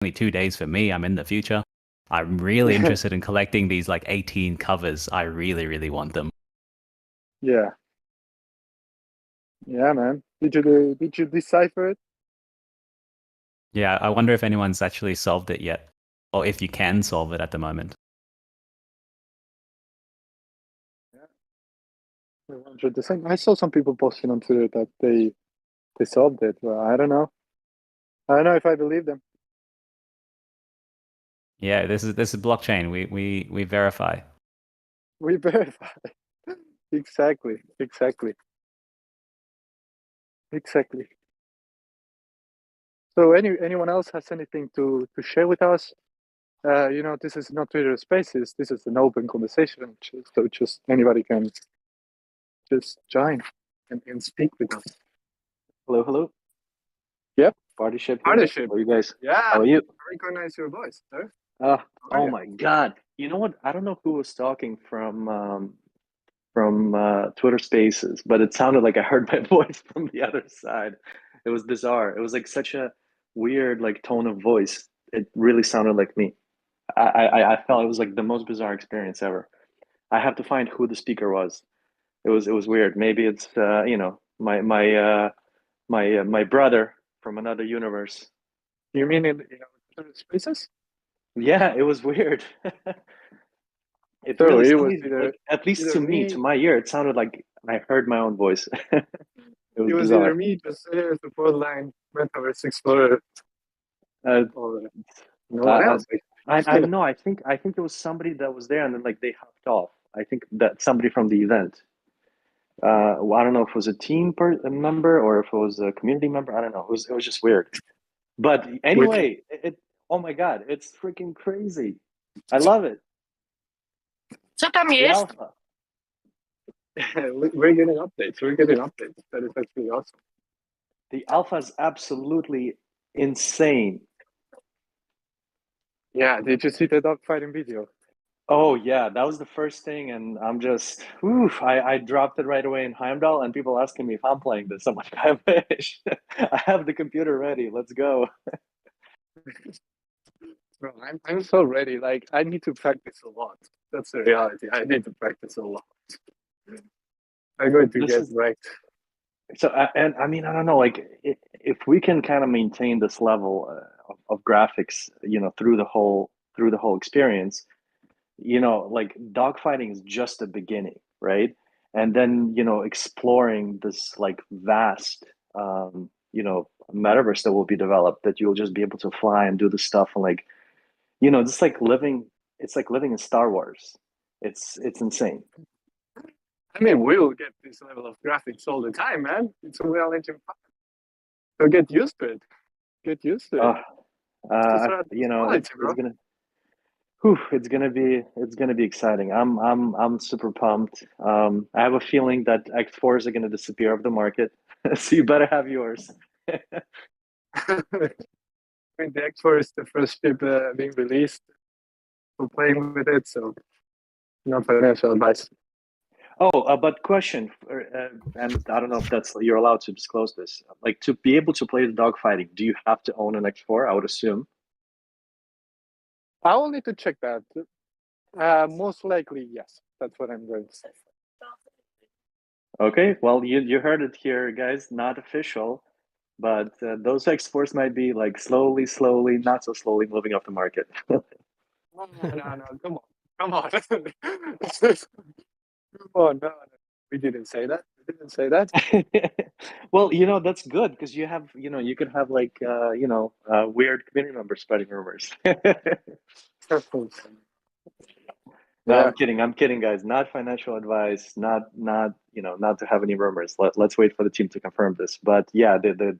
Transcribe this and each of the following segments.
only 2 days for me. I'm in the future. I'm really interested in collecting these like 18 covers. I really, really want them. Yeah, yeah, man. Did you decipher it? Yeah, I wonder if anyone's actually solved it yet, or if you can solve it at the moment. Yeah, 100%. I saw some people posting on Twitter that they solved it. Well, I don't know. I don't know if I believe them. Yeah, this is blockchain. We verify. We verify. Exactly, exactly, exactly. So anyone else has anything to share with us? This is not Twitter Spaces. This is an open conversation, so just anybody can just join and speak with us. Hello, hello. Yep, Party ship here. partnership. How are you guys? Yeah, How I are you? recognize your voice, sir. Uh, How are oh you? my God. You know what? I don't know who was talking from Twitter Spaces, but it sounded like I heard my voice from the other side. It was bizarre. It was like such a weird like tone of voice. It really sounded like me. I felt it was like the most bizarre experience ever. I have to find who the speaker was. It was weird. Maybe it's my brother from another universe. You mean in Twitter Spaces? Yeah, it was weird. It So really it was sounded like, at least either to me, to me, my ear, it sounded like I heard my own voice. It it was was either bizarre. me, just support line, Metaverse Explorer, Uh, or no one uh, else. I know. I think it was somebody that was there, and then like they hopped off. I think that somebody from the event. Well, I don't know if it was a member or if it was a community member. I don't know. It was just weird. But Which anyway, oh my God, it's freaking crazy. I love it. Co tam The jest? alpha. we're getting updates. We're getting updates. That is actually awesome. The alpha is absolutely insane. Yeah, did you see the dog fighting video? Oh yeah, that was the first thing, and I'm just, oof, I dropped it right away in Heimdall, and people asking me if I'm playing this. I'm like, I wish. I have the computer ready. Let's go. Bro, I'm so ready. Like I need to practice a lot. That's the reality. I need to practice a lot. I'm going to This get is right. so, and I mean, I don't know, like if we can kind of maintain this level of graphics, through the whole experience, like dogfighting is just the beginning, right? And then, exploring this like vast, metaverse that will be developed that you'll just be able to fly and do the stuff and like, just like living, it's like living in Star Wars. It's insane. I mean, we will get this level of graphics all the time, man. It's Unreal Engine 5. So get used to it. Get used to it. Uh, Just add this quality, it's bro. gonna, whew, it's gonna be exciting. I'm super pumped. I have a feeling that X4s are gonna disappear off the market, so you better have yours. I mean, the X4 is the first chip being released. We're playing with it, so no financial advice. Oh, but question, and I don't know if you're allowed to disclose this. Like to be able to play the dogfighting, do you have to own an X4? I would assume. I will need to check that. Most likely, yes. That's what I'm going to say. Okay, well, you heard it here, guys. Not official, but those X4s might be like slowly, slowly, not so slowly moving off the market. No, no, no. Come on. Come on. Come on. No, no. We didn't say that. We didn't say that. Well, that's good because you could have like weird community members spreading rumors. No, Yeah. I'm kidding. I'm kidding, guys. Not financial advice. Not to have any rumors. Let's wait for the team to confirm this. But yeah, the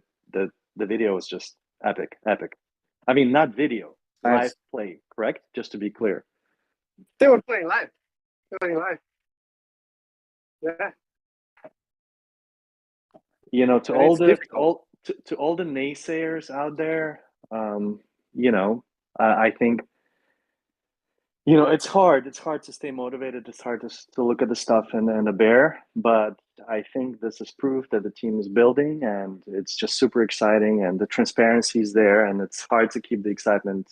video was just epic, epic. I mean, not video, live Nice. play, correct? Just to be clear. They were playing live. They were playing live. Yeah. To And all it's the difficult. all to all the naysayers out there, you know, I think it's hard. It's hard to stay motivated. It's hard to look at the stuff and a bear. But I think this is proof that the team is building, and it's just super exciting, and the transparency is there, and it's hard to keep the excitement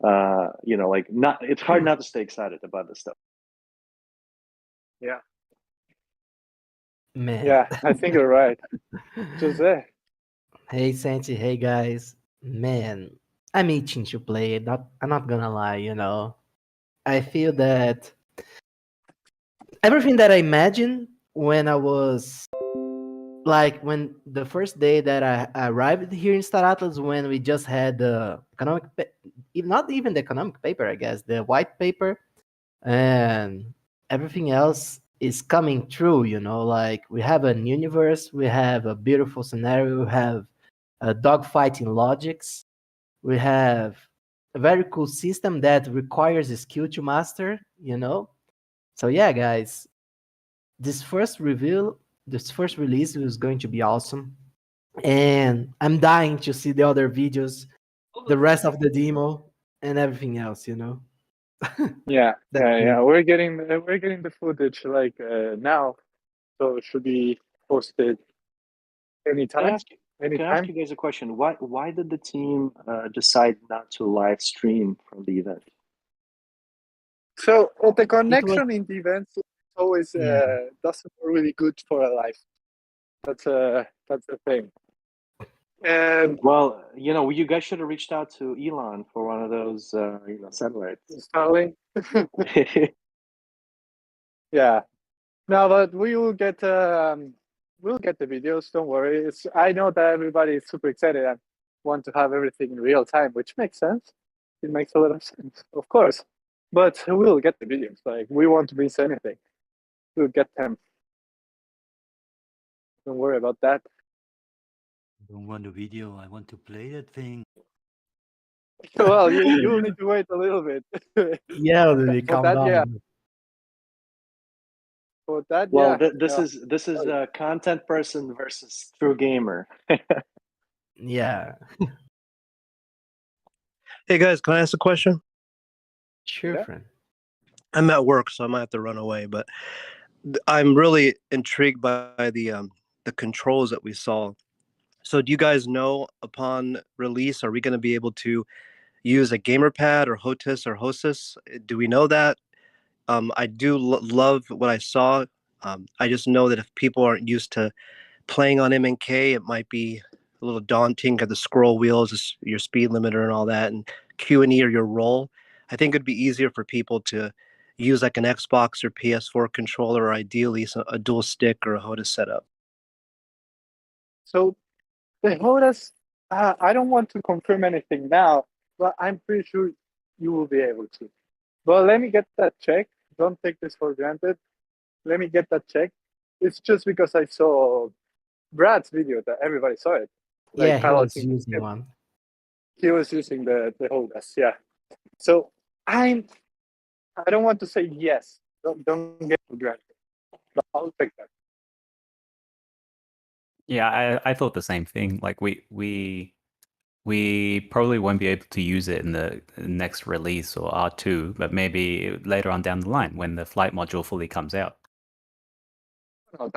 not. It's hard not to stay excited about this stuff. Yeah, Man. yeah, I think you're right. Jose. Hey Santi, hey guys. Man, I'm itching to play it. I'm not gonna lie, I feel that everything that I imagined when I was like when the first day that I arrived here in Star Atlas, when we just had the not even the economic paper, I guess, the white paper, and everything else is coming true, like we have an universe, we have a beautiful scenario, we have dogfighting logics, we have a very cool system that requires a skill to master, so yeah, guys, this first release was going to be awesome, and I'm dying to see the other videos, the rest of the demo, and everything else. Yeah, That's yeah. it. We're getting the footage like now, so it should be posted Can I anytime. ask can I ask Anytime. you guys a question? Why did the team decide not to live stream from the event? So the It was connection in the events is always yeah, doesn't really good for a life. That's the thing. And Well, you guys should have reached out to Elon for one of those, satellites. Starlink, yeah. No, but we'll get the videos. Don't worry. I know that everybody is super excited and want to have everything in real time, which makes sense. It makes a lot of sense, of course. But we'll get the videos. Like we won't miss anything. We'll get them. Don't worry about that. Don't want the video. I want to play that thing. Well, you'll need to wait a little bit. yeah, Lily, For calm that, yeah. down. For that, Well, yeah. this Yeah. is a content person versus true gamer. Yeah, Hey guys, can I ask a question? sure, Yeah. friend. I'm at work, so I might have to run away, but I'm really intrigued by the controls that we saw. So do you guys know upon release, are we going to be able to use a gamer pad or HOTAS or hostess? Do we know that? I do love what I saw. I just know that if people aren't used to playing on MNK, it might be a little daunting. Got the scroll wheels, your speed limiter, and all that, and Q&E or your role. I think it'd be easier for people to use like an Xbox or PS4 controller, or ideally a dual stick or a HOTAS setup. So the HOTAS, I don't want to confirm anything now, but I'm pretty sure you will be able to. But let me get that check. Don't take this for granted. Let me get that check. It's just because I saw Brad's video that everybody saw it. Like Yeah, he was piloting. using one. He was using the HOTAS, yeah. So I don't want to say yes. Don't get for granted. But I'll take that. Yeah, I thought the same thing. Like we probably won't be able to use it in the next release or R2, but maybe later on down the line when the flight module fully comes out. No,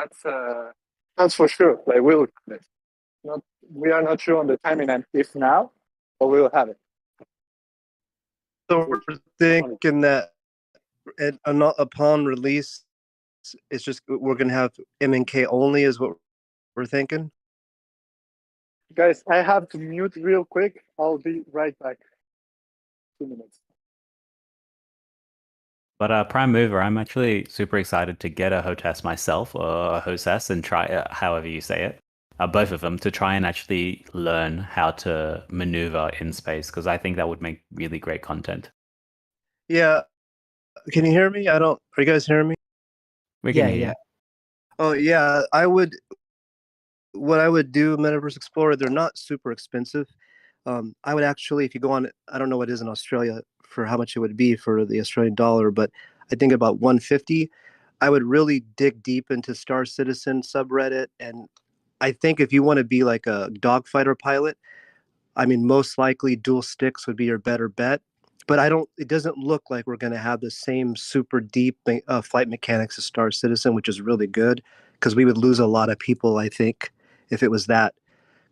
that's for sure. Like we'll have it. We are not sure on the timing and if now, but we'll have it. So we're thinking that upon release, it's just we're gonna have MNK only, is what we're thinking. Guys, I have to mute real quick. I'll be right back. 2 minutes. But Prime Mover, I'm actually super excited to get a HOTAS myself, or a HOSAS, and try it, however you say it, both of them, to try and actually learn how to maneuver in space, because I think that would make really great content. Yeah. Can you hear me? Are you guys hearing me? We can Yeah, hear you. yeah. Oh yeah, what I would do, Metaverse Explorer, they're not super expensive. I would actually, if you go on, I don't know what it is in Australia for how much it would be for the Australian dollar, but I think about 150. I would really dig deep into Star Citizen subreddit, and I think if you want to be like a dogfighter pilot, I mean, most likely dual sticks would be your better bet. but it doesn't look like we're going to have the same super deep flight mechanics as Star Citizen, which is really good because we would lose a lot of people, I think, if it was that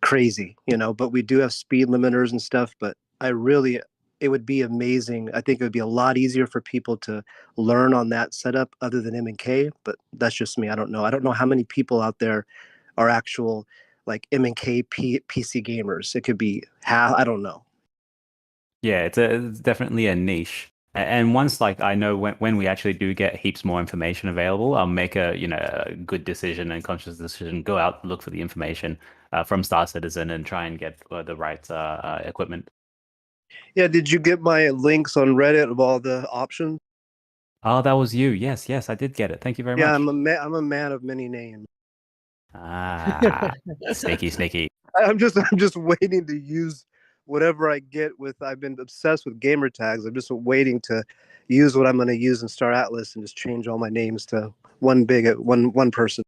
crazy, but we do have speed limiters and stuff, but it would be amazing. I think it would be a lot easier for people to learn on that setup other than M&K, but that's just me. I don't know how many people out there are actual like M&K PC gamers. It could be half, I don't know. Yeah, it's definitely a niche. And once like I know when we actually do get heaps more information available, I'll make a good decision and conscious decision, go out, look for the information from Star Citizen and try and get the right equipment. Yeah, did you get my links on Reddit of all the options? Oh, that was you. Yes, I did get it. Thank you very Yeah, much. I'm a man of many names. Ah, sneaky. I'm just waiting to use whatever I get with. I've been obsessed with gamer tags. I'm just waiting to use what I'm going to use in Star Atlas and just change all my names to one person.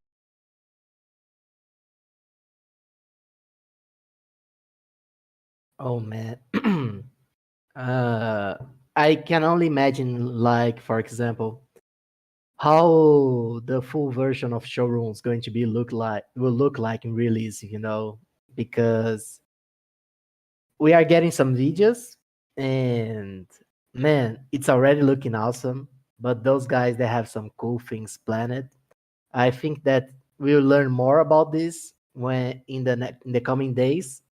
Oh man. I can only imagine, like, for example, how the full version of showroom is going to will look like in release, because we are getting some videos and man, it's already looking awesome. But those guys, they have some cool things planned. I think that we'll learn more about this when in the coming days,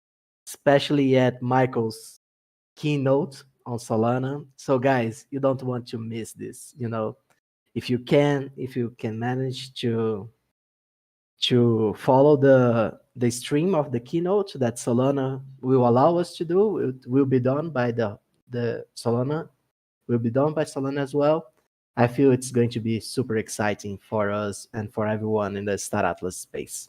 especially at Michael's keynote on Solana. So guys, you don't want to miss this. If you can manage to follow the stream of the keynote that Solana will allow us to do, it will be done by the Solana will be done by Solana as well. I feel it's going to be super exciting for us and for everyone in the Star Atlas space.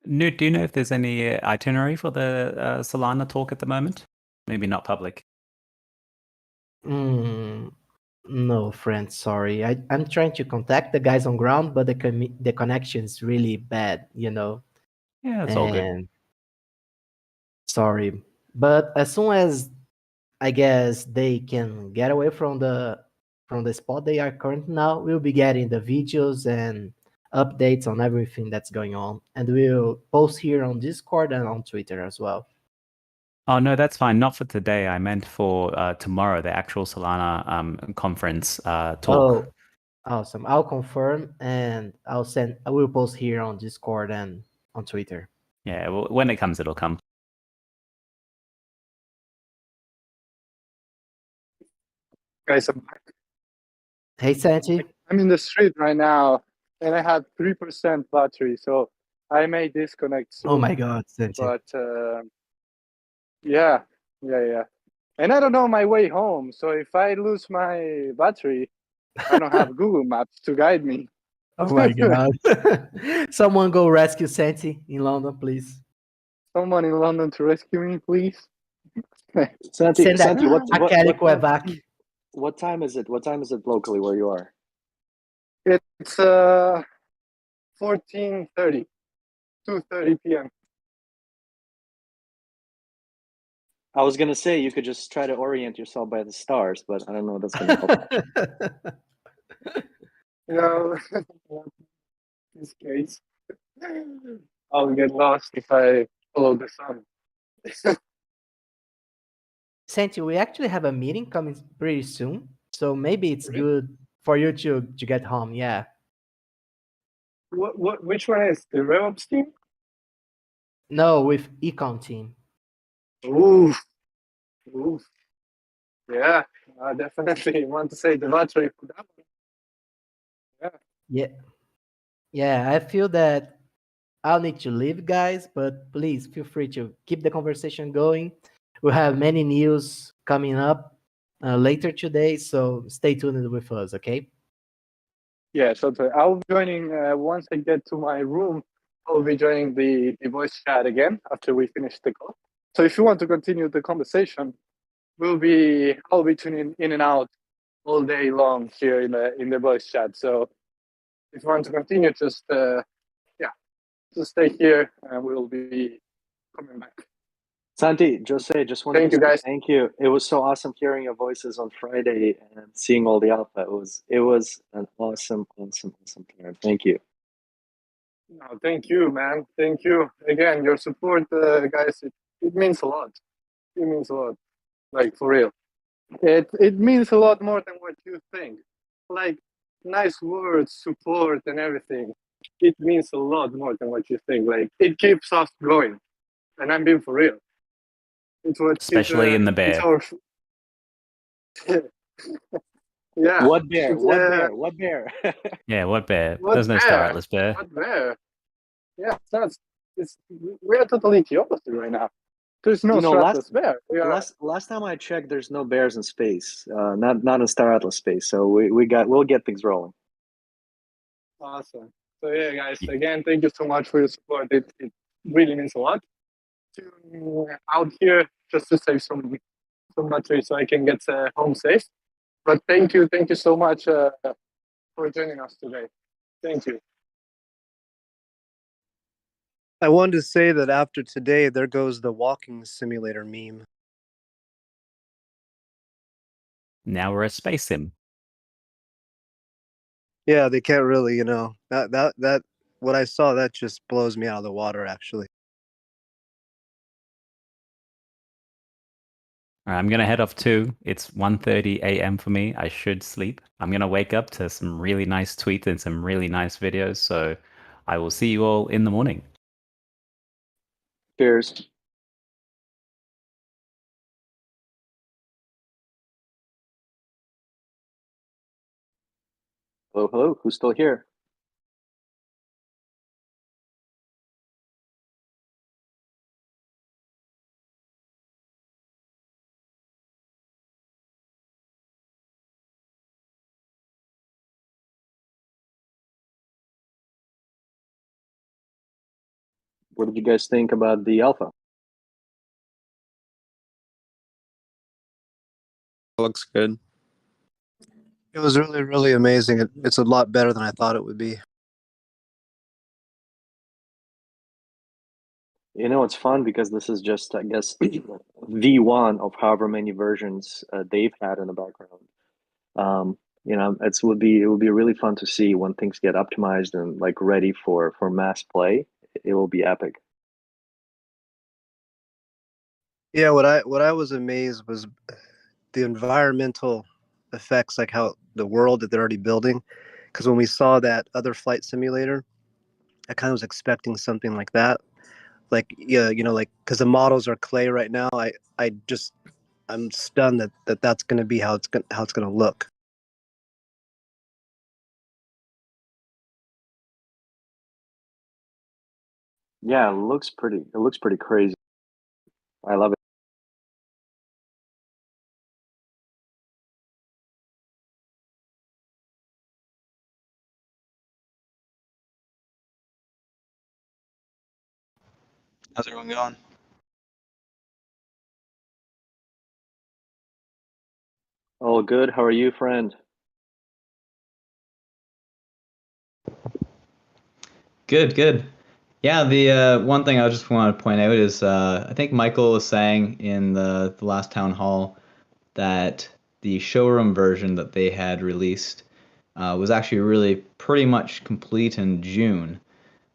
Newt, do you know if there's any itinerary for the Solana talk at the moment? Maybe not public. No, friend, sorry. I'm trying to contact the guys on ground, but the connection is really bad, Yeah, it's all good. And sorry. But as soon as I guess they can get away from the spot they are current now, we'll be getting the videos and updates on everything that's going on. And we'll post here on Discord and on Twitter as well. Oh, no, that's fine. Not for today. I meant for tomorrow, the actual Solana conference talk. Oh, awesome. I'll confirm and I will post here on Discord and on Twitter. Yeah, well, when it comes, it'll come. Guys, I'm back. Hey, Santi. I'm in the street right now, and I have 3% battery, so I may disconnect soon. Oh my God, Santi. But yeah. And I don't know my way home, so if I lose my battery, I don't have Google Maps to guide me. Oh my God. Someone go rescue Santi in London, please. Someone in London to rescue me, please. Santi, Send that Santi, what time is it? What time is it locally where you are? It's 14:30, 2:30 p.m. I was gonna say you could just try to orient yourself by the stars, but I don't know if that's gonna help. In this case, I'll get lost if I follow the sun. Santi, we actually have a meeting coming pretty soon, so maybe it's Really? good for you to get home. Yeah. Which one is the RevOps team? No, with Econ team. Oof. Yeah, I definitely want to say the battery for that one. Yeah. Yeah, I feel that I'll need to leave, guys, but please feel free to keep the conversation going. We'll have many news coming up later today, so stay tuned with us, okay? Yeah, so I'll be joining once I get to my room. I'll be joining the voice chat again after we finish the call. So if you want to continue the conversation, I'll be tuning in and out all day long here in the voice chat. So if you want to continue, just stay here and we'll be coming back. Santi, just wanted Thank to you, say guys. thank you. It was so awesome hearing your voices on Friday and seeing all the alpha. It was an awesome time. Thank you. No, thank you, man. Thank you again. Your support, guys. It means a lot. It means a lot. Like for real. It means a lot more than what you think. Like nice words, support, and everything. It means a lot more than what you think. Like it keeps us going, and I'm being for real. It's what Especially in the it's bear. our yeah. What bear? It's What bear? What bear? Yeah, what bear? what There's no Star bear? Atlas bear. What bear? Yeah, it's we are totally the opposite right now. There's no You know, stratless bear. We are last time I checked, there's no bears in space. Not in Star Atlas space. So we'll get things rolling. awesome. So yeah, guys. Again, thank you so much for your support. It really means a lot. To out here just to save some battery so I can get home safe. But thank you so much for joining us today. Thank you. I wanted to say that after today, there goes the walking simulator meme. Now we're a space sim. Yeah, they can't really, that what I saw, that just blows me out of the water, actually. All right, I'm gonna head off too. It's 1:30 a.m. for me. I should sleep. I'm gonna wake up to some really nice tweets and some really nice videos. So I will see you all in the morning. Cheers. Hello, hello. Who's still here? What did you guys think about the alpha? Looks good. It was really, really amazing. It's a lot better than I thought it would be. You know, it's fun because this is just, I guess, V1 of however many versions they've had in the background. It would be really fun to see when things get optimized and like ready for mass play. It will be epic. Yeah, what I was amazed was the environmental effects, like how the world that they're already building. Because when we saw that other flight simulator, I kind of was expecting something like that. Like, yeah, like because the models are clay right now. I'm stunned that that's going to be how it's going to look. Yeah, it looks pretty. It looks pretty crazy. I love it. How's everyone going? All good. How are you, friend? Good, good. Yeah, the one thing I just want to point out is I think Michael was saying in the last town hall that the showroom version that they had released was actually really pretty much complete in June.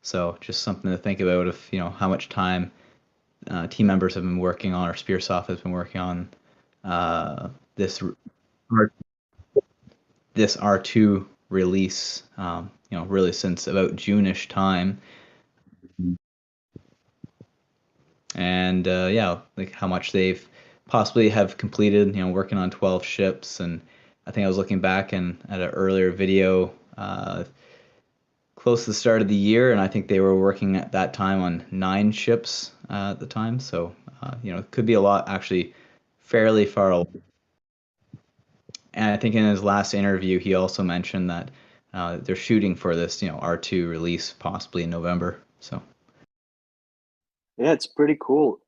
So just something to think about if, how much time team members have been working on or Spearsoft has been working on this this R2 release, really since about June-ish time. And yeah, like how much they've possibly have completed, working on 12 ships. And I think I was looking back and at an earlier video close to the start of the year, and I think they were working at that time on 9 ships at the time. So, it could be a lot actually fairly far away. And I think in his last interview, he also mentioned that they're shooting for this, R2 release possibly in November. So. Yeah, it's pretty cool.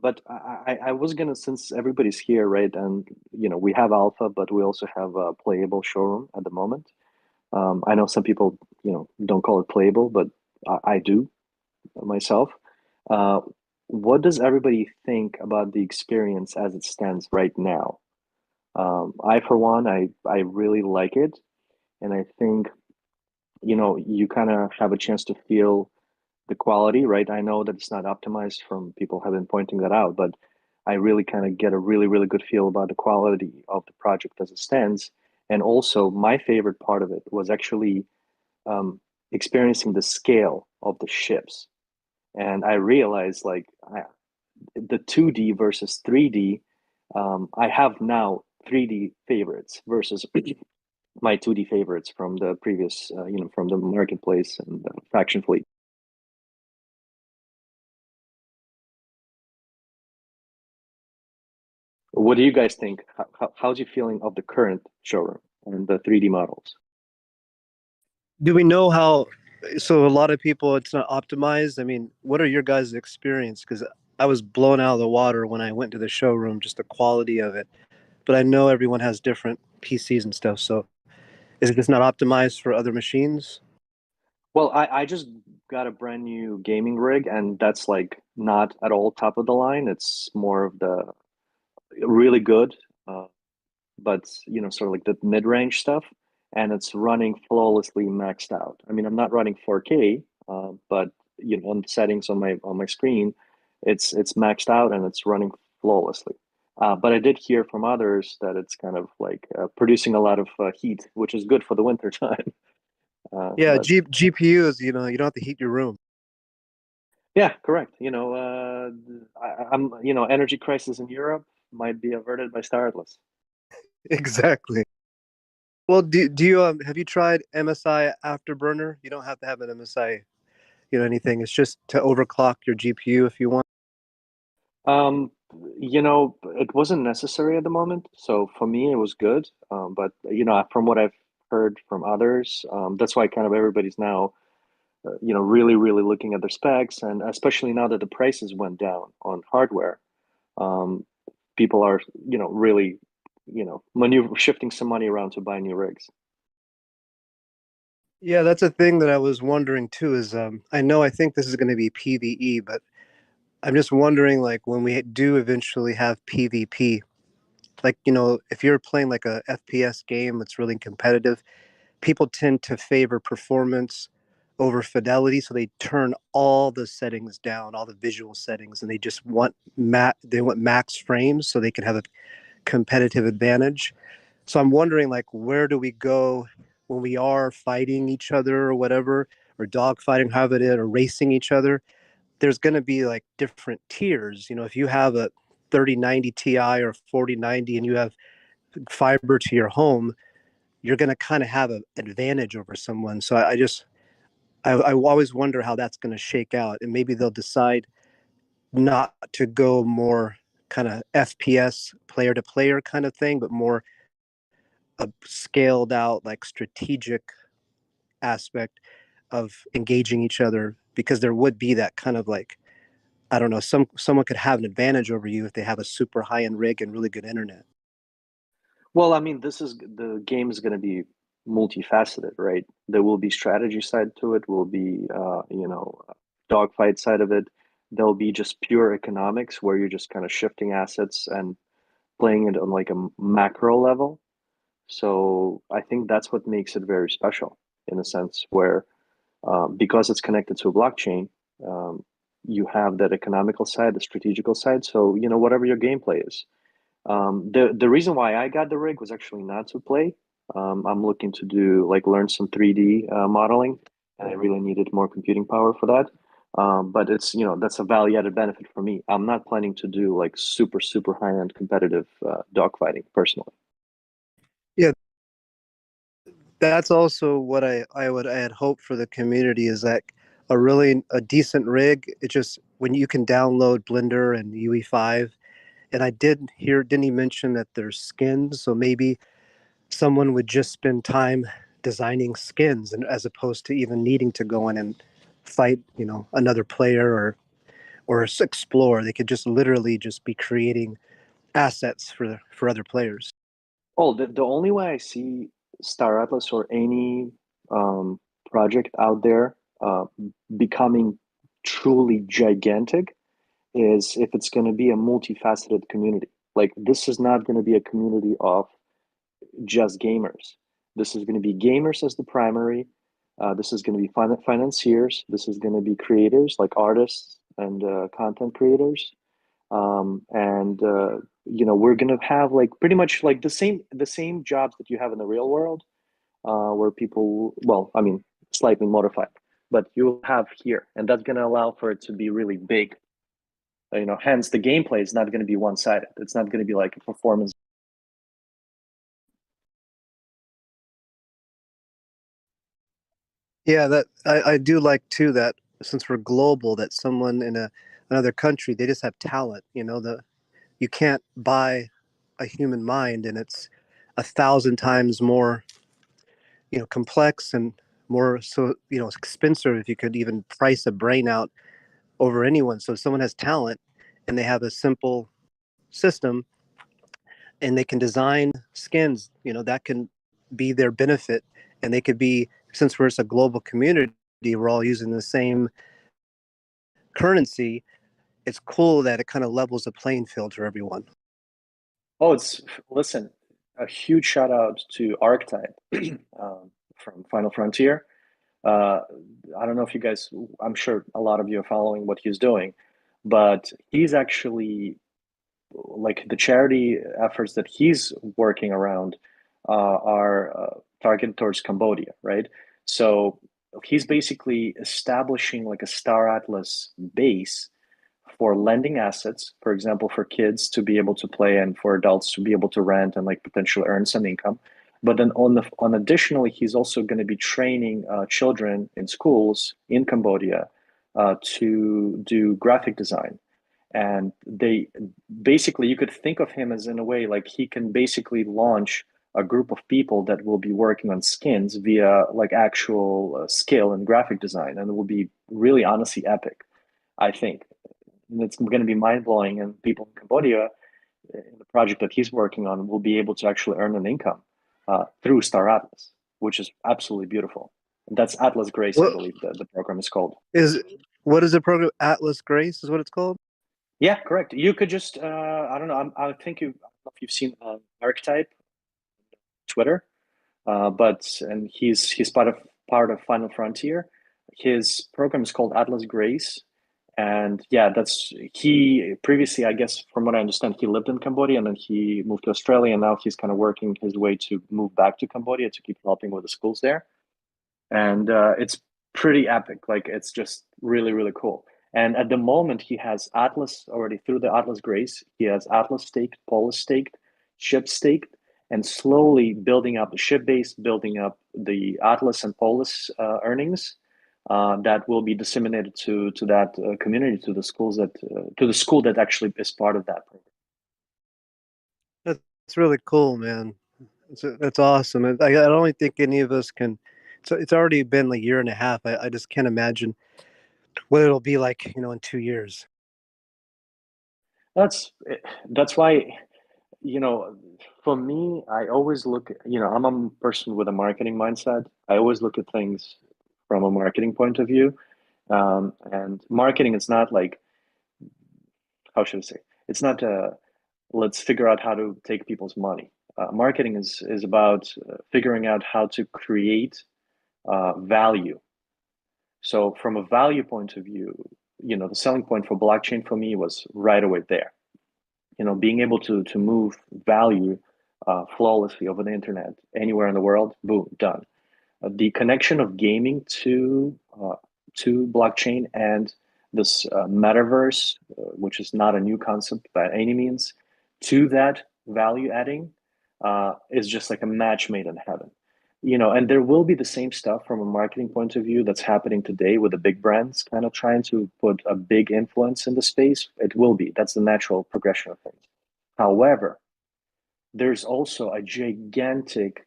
But I was gonna, since everybody's here, right? And we have alpha, but we also have a playable showroom at the moment. I know some people, don't call it playable, but I do myself. what does everybody think about the experience as it stands right now? I, for one, I really like it, and I think, you kind of have a chance to feel the quality, right? I know that it's not optimized from people have been pointing that out, but I really kind of get a really, really good feel about the quality of the project as it stands. And also, my favorite part of it was actually experiencing the scale of the ships. And I realized the 2D versus 3D, I have now 3D favorites versus my 2D favorites from the previous, from the marketplace and the faction fleet. What do you guys think? How's you feeling of the current showroom and the 3D models? Do we know how? So a lot of people, it's not optimized. I mean, what are your guys' experience? Because I was blown out of the water when I went to the showroom, just the quality of it. But I know everyone has different PCs and stuff. So is it just not optimized for other machines? Well, I just got a brand new gaming rig, and that's like not at all top of the line. It's more of the really good, uh, but sort of like the mid-range stuff, and it's running flawlessly maxed out. I mean, I'm not running 4K, but on the settings on my screen, it's maxed out and it's running flawlessly. But I did hear from others that it's kind of like producing a lot of heat, which is good for the winter time. Yeah, But GPUs, you don't have to heat your room. yeah, correct. I'm energy crisis in Europe might be averted by Star Atlas. Exactly. Well, do you have you tried MSI Afterburner? You don't have to have an MSI, anything. It's just to overclock your GPU if you want. It wasn't necessary at the moment, so for me it was good. But from what I've heard from others, that's why kind of everybody's now, really, really looking at their specs, and especially now that the prices went down on hardware, um, people are, really, maneuver shifting some money around to buy new rigs. Yeah, that's a thing that I was wondering too. Is I think this is going to be PVE, but I'm just wondering, like, when we do eventually have PvP, like, if you're playing like a FPS game that's really competitive, people tend to favor performance over fidelity, so they turn all the settings down, all the visual settings, and they just want max frames so they can have a competitive advantage. So I'm wondering, like, where do we go when we are fighting each other or whatever, or dog fighting, however it is, or racing each other? There's going to be like different tiers. If you have a 3090 Ti or 4090 and you have fiber to your home, you're going to kind of have an advantage over someone. So I always wonder how that's going to shake out, and maybe they'll decide not to go more kind of FPS player to player kind of thing, but more a scaled out like strategic aspect of engaging each other, because there would be that kind of like, I don't know, someone could have an advantage over you if they have a super high end rig and really good internet. Well, I mean, the game is going to be multifaceted, right? There will be strategy side to it, will be dogfight side of it. There'll be just pure economics where you're just kind of shifting assets and playing it on like a macro level. So I think that's what makes it very special in a sense where because it's connected to a blockchain, um, you have that economical side, the strategical side. So whatever your gameplay is. The reason why I got the rig was actually not to play. I'm looking to do like learn some 3D modeling, and I really needed more computing power for that. But it's that's a value added benefit for me. I'm not planning to do like super high end competitive dogfighting personally. Yeah, that's also what I had hoped for the community, is that a decent rig. It just, when you can download Blender and UE5, and didn't he mention that there's skins? So maybe someone would just spend time designing skins, and as opposed to even needing to go in and fight, another player or explore. They could just literally just be creating assets for other players. Oh, the only way I see Star Atlas or any um, project out there becoming truly gigantic is if it's going to be a multifaceted community. Like, this is not going to be a community of just gamers. This is going to be gamers as the primary. This is going to be financiers. This is going to be creators like artists and content creators. And we're going to have like pretty much like the same jobs that you have in the real world, where people, well, I mean, slightly modified, but you'll have here, and that's going to allow for it to be really big. Hence the gameplay is not going to be one-sided. It's not going to be like a performance. Yeah, that I do like too that since we're global, that someone in another country, they just have talent. You can't buy a human mind, and it's 1,000 times more complex and more so expensive if you could even price a brain out over anyone. So if someone has talent and they have a simple system and they can design skins, that can be their benefit. And they could be, since we're a global community, we're all using the same currency. It's cool that it kind of levels the playing field for everyone. Oh, listen, a huge shout out to Archetype from Final Frontier. I don't know if you guys, I'm sure a lot of you are following what he's doing, but he's actually, like, the charity efforts that he's working around are targeted towards Cambodia, right? So he's basically establishing like a Star Atlas base for lending assets, for example, for kids to be able to play and for adults to be able to rent and like potentially earn some income. But then on additionally, he's also going to be training children in schools in Cambodia to do graphic design. And they basically, you could think of him as, in a way, like he can basically launch a group of people that will be working on skins via like actual skill in graphic design, and it will be really honestly epic, I think. And it's going to be mind-blowing, and people in Cambodia, in the project that he's working on, will be able to actually earn an income through Star Atlas, which is absolutely beautiful. And that's Atlas Grace, I believe the program is called. What is the program? Atlas Grace is what it's called? Yeah, correct. You could just, I don't know, I think I don't know if you've seen Archetype Twitter, and he's part of Final Frontier. His program is called Atlas Grace. And yeah, he previously, I guess, from what I understand, he lived in Cambodia and then he moved to Australia, and now he's kind of working his way to move back to Cambodia to keep helping with the schools there. And it's pretty epic. Like, it's just really, really cool. And at the moment, he has Atlas already through the Atlas Grace. He has Atlas staked, Polis staked, ship staked, and slowly building up the ship base, building up the Atlas and Polis earnings. That will be disseminated to that community, to the schools to the school that actually is part of that program. That's really cool, man. That's awesome. I don't think any of us can. It's already been like a year and a half. I just can't imagine what it'll be like, in 2 years. That's why, for me, I always look. I'm a person with a marketing mindset. I always look at things from a marketing point of view. And marketing is not like, how should I say? It's not let's figure out how to take people's money. Marketing is about figuring out how to create value. So from a value point of view, the selling point for blockchain for me was right away there. Being able to move value flawlessly over the internet anywhere in the world, boom, done. The connection of gaming to blockchain and this metaverse, which is not a new concept by any means, to that value adding is just like a match made in heaven. And there will be the same stuff from a marketing point of view that's happening today with the big brands kind of trying to put a big influence in the space. It will be. That's the natural progression of things. However, there's also a gigantic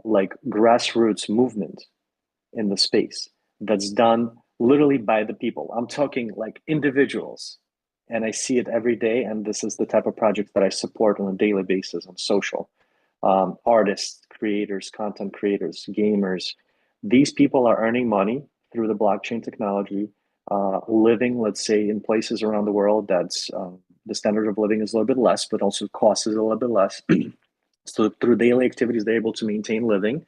like grassroots movement in the space that's done literally by the people. I'm talking like individuals, and I see it every day. And this is the type of projects that I support on a daily basis on social. Artists, creators, content creators, gamers. These people are earning money through the blockchain technology. living, let's say, in places around the world that's the standard of living is a little bit less, but also cost is a little bit less. So through daily activities, they're able to maintain living,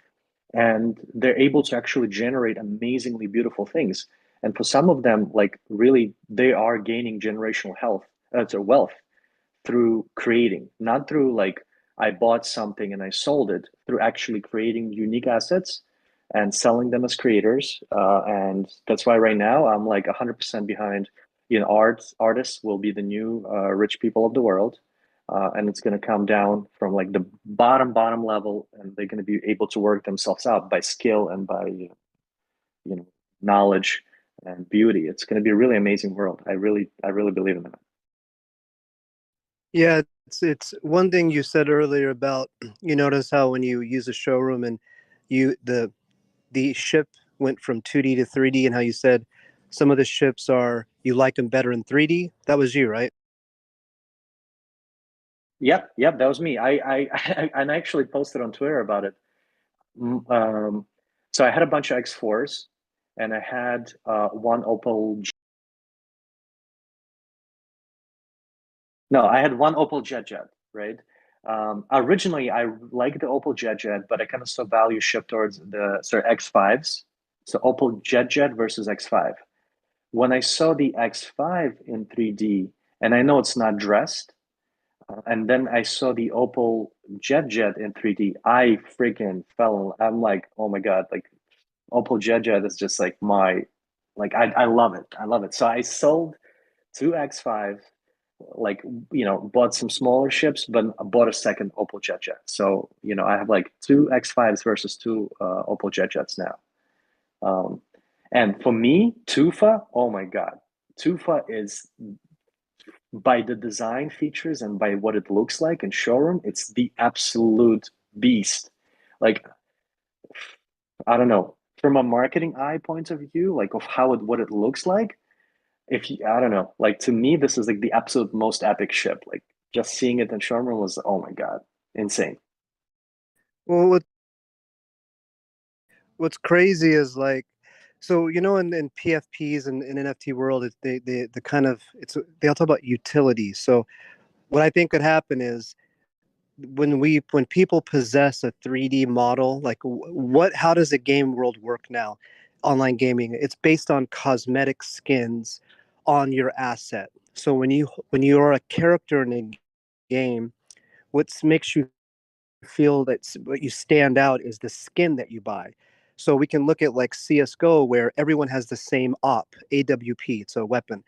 and they're able to actually generate amazingly beautiful things. And for some of them, like really, they are gaining generational wealth through creating, not through like I bought something and I sold it, through actually creating unique assets and selling them as creators. And that's why right now I'm like 100% behind, artists will be the new rich people of the world. And it's going to come down from like the bottom level, and they're going to be able to work themselves out by skill and by knowledge and beauty. It's going to be a really amazing world. I really believe in that. Yeah, it's one thing you said earlier about you notice how when you use a showroom and the ship went from 2D to 3D, and how you said some of the ships you like them better in 3D. That was you, right? Yep, that was me. I and I actually posted on Twitter about it. So I had a bunch of X4s, and I had one Opel. No, I had one Opel Jet, right? Originally, I liked the Opel Jet, but I kind of saw value shift towards the X5s. So Opel Jet versus X5. When I saw the X5 in 3D, and I know it's not dressed, and then I saw the Opel Jet in 3D, I freaking fell. I'm like, oh my God, like Opel Jet is just like I love it. I love it. So I sold two X5, like, bought some smaller ships, but I bought a second Opel Jet. So, I have like two X5s versus two Opel Jets now. And for me, Tufa, oh my God, Tufa is, by the design features and by what it looks like in showroom, it's the absolute beast. Like, I don't know, from a marketing eye point of view, like of what it looks like, I don't know, like to me, this is like the absolute most epic ship. Like just seeing it in showroom was, oh my God, insane. Well, what's crazy is like, so in PFPs and in NFT world, the kind of they all talk about utility. So what I think could happen is when people possess a 3D model, like how does the game world work now? Online gaming, it's based on cosmetic skins on your asset. So when you are a character in a game, what makes you feel that what you stand out is the skin that you buy. So we can look at like CS:GO, where everyone has the same AWP, it's a weapon.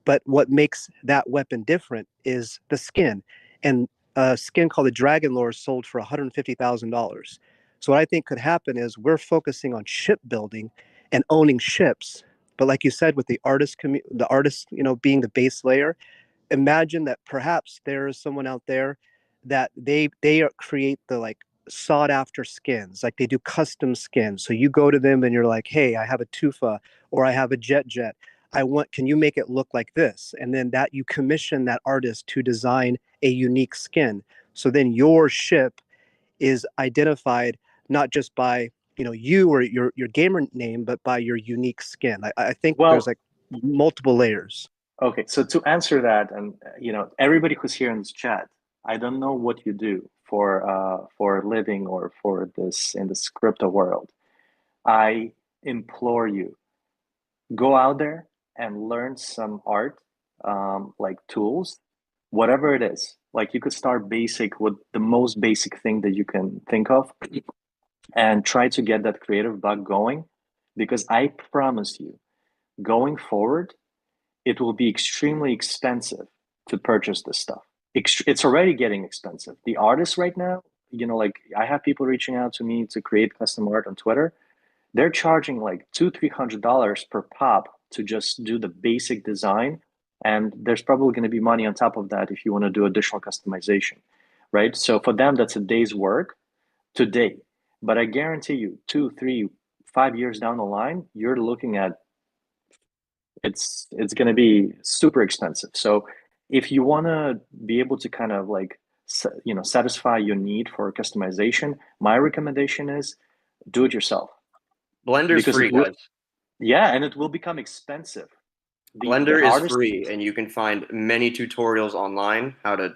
But what makes that weapon different is the skin. And a skin called the Dragon Lore sold for $150,000. So what I think could happen is we're focusing on shipbuilding and owning ships. But like you said, with the artist, being the base layer, imagine that perhaps there is someone out there that they create the like sought after skins, like they do custom skins. So you go to them and you're like, hey, I have a Tufa or I have a Jet. Can you make it look like this? And then that you commission that artist to design a unique skin. So then your ship is identified not just by you or your gamer name, but by your unique skin. I think there's Well, like multiple layers. okay, so to answer that, and everybody who's here in this chat, I don't know what you do for a living or for this in this crypto world. I implore you, go out there and learn some art, like tools, whatever it is. Like you could start basic with the most basic thing that you can think of, and try to get that creative bug going, because I promise you, going forward, it will be extremely expensive to purchase this stuff. It's already getting expensive. The artists right now, like I have people reaching out to me to create custom art on Twitter. They're charging like $200-300 per pop to just do the basic design. And there's probably going to be money on top of that if you want to do additional customization, right? So for them, that's a day's work today. But I guarantee you, 2, 3, 5 years down the line, you're looking at it's going to be super expensive. So if you want to be able to kind of like satisfy your need for customization, my recommendation is do it yourself, Blender's because free, guys. yeah, and it will become expensive. Blender is artist. free, and you can find many tutorials online how to,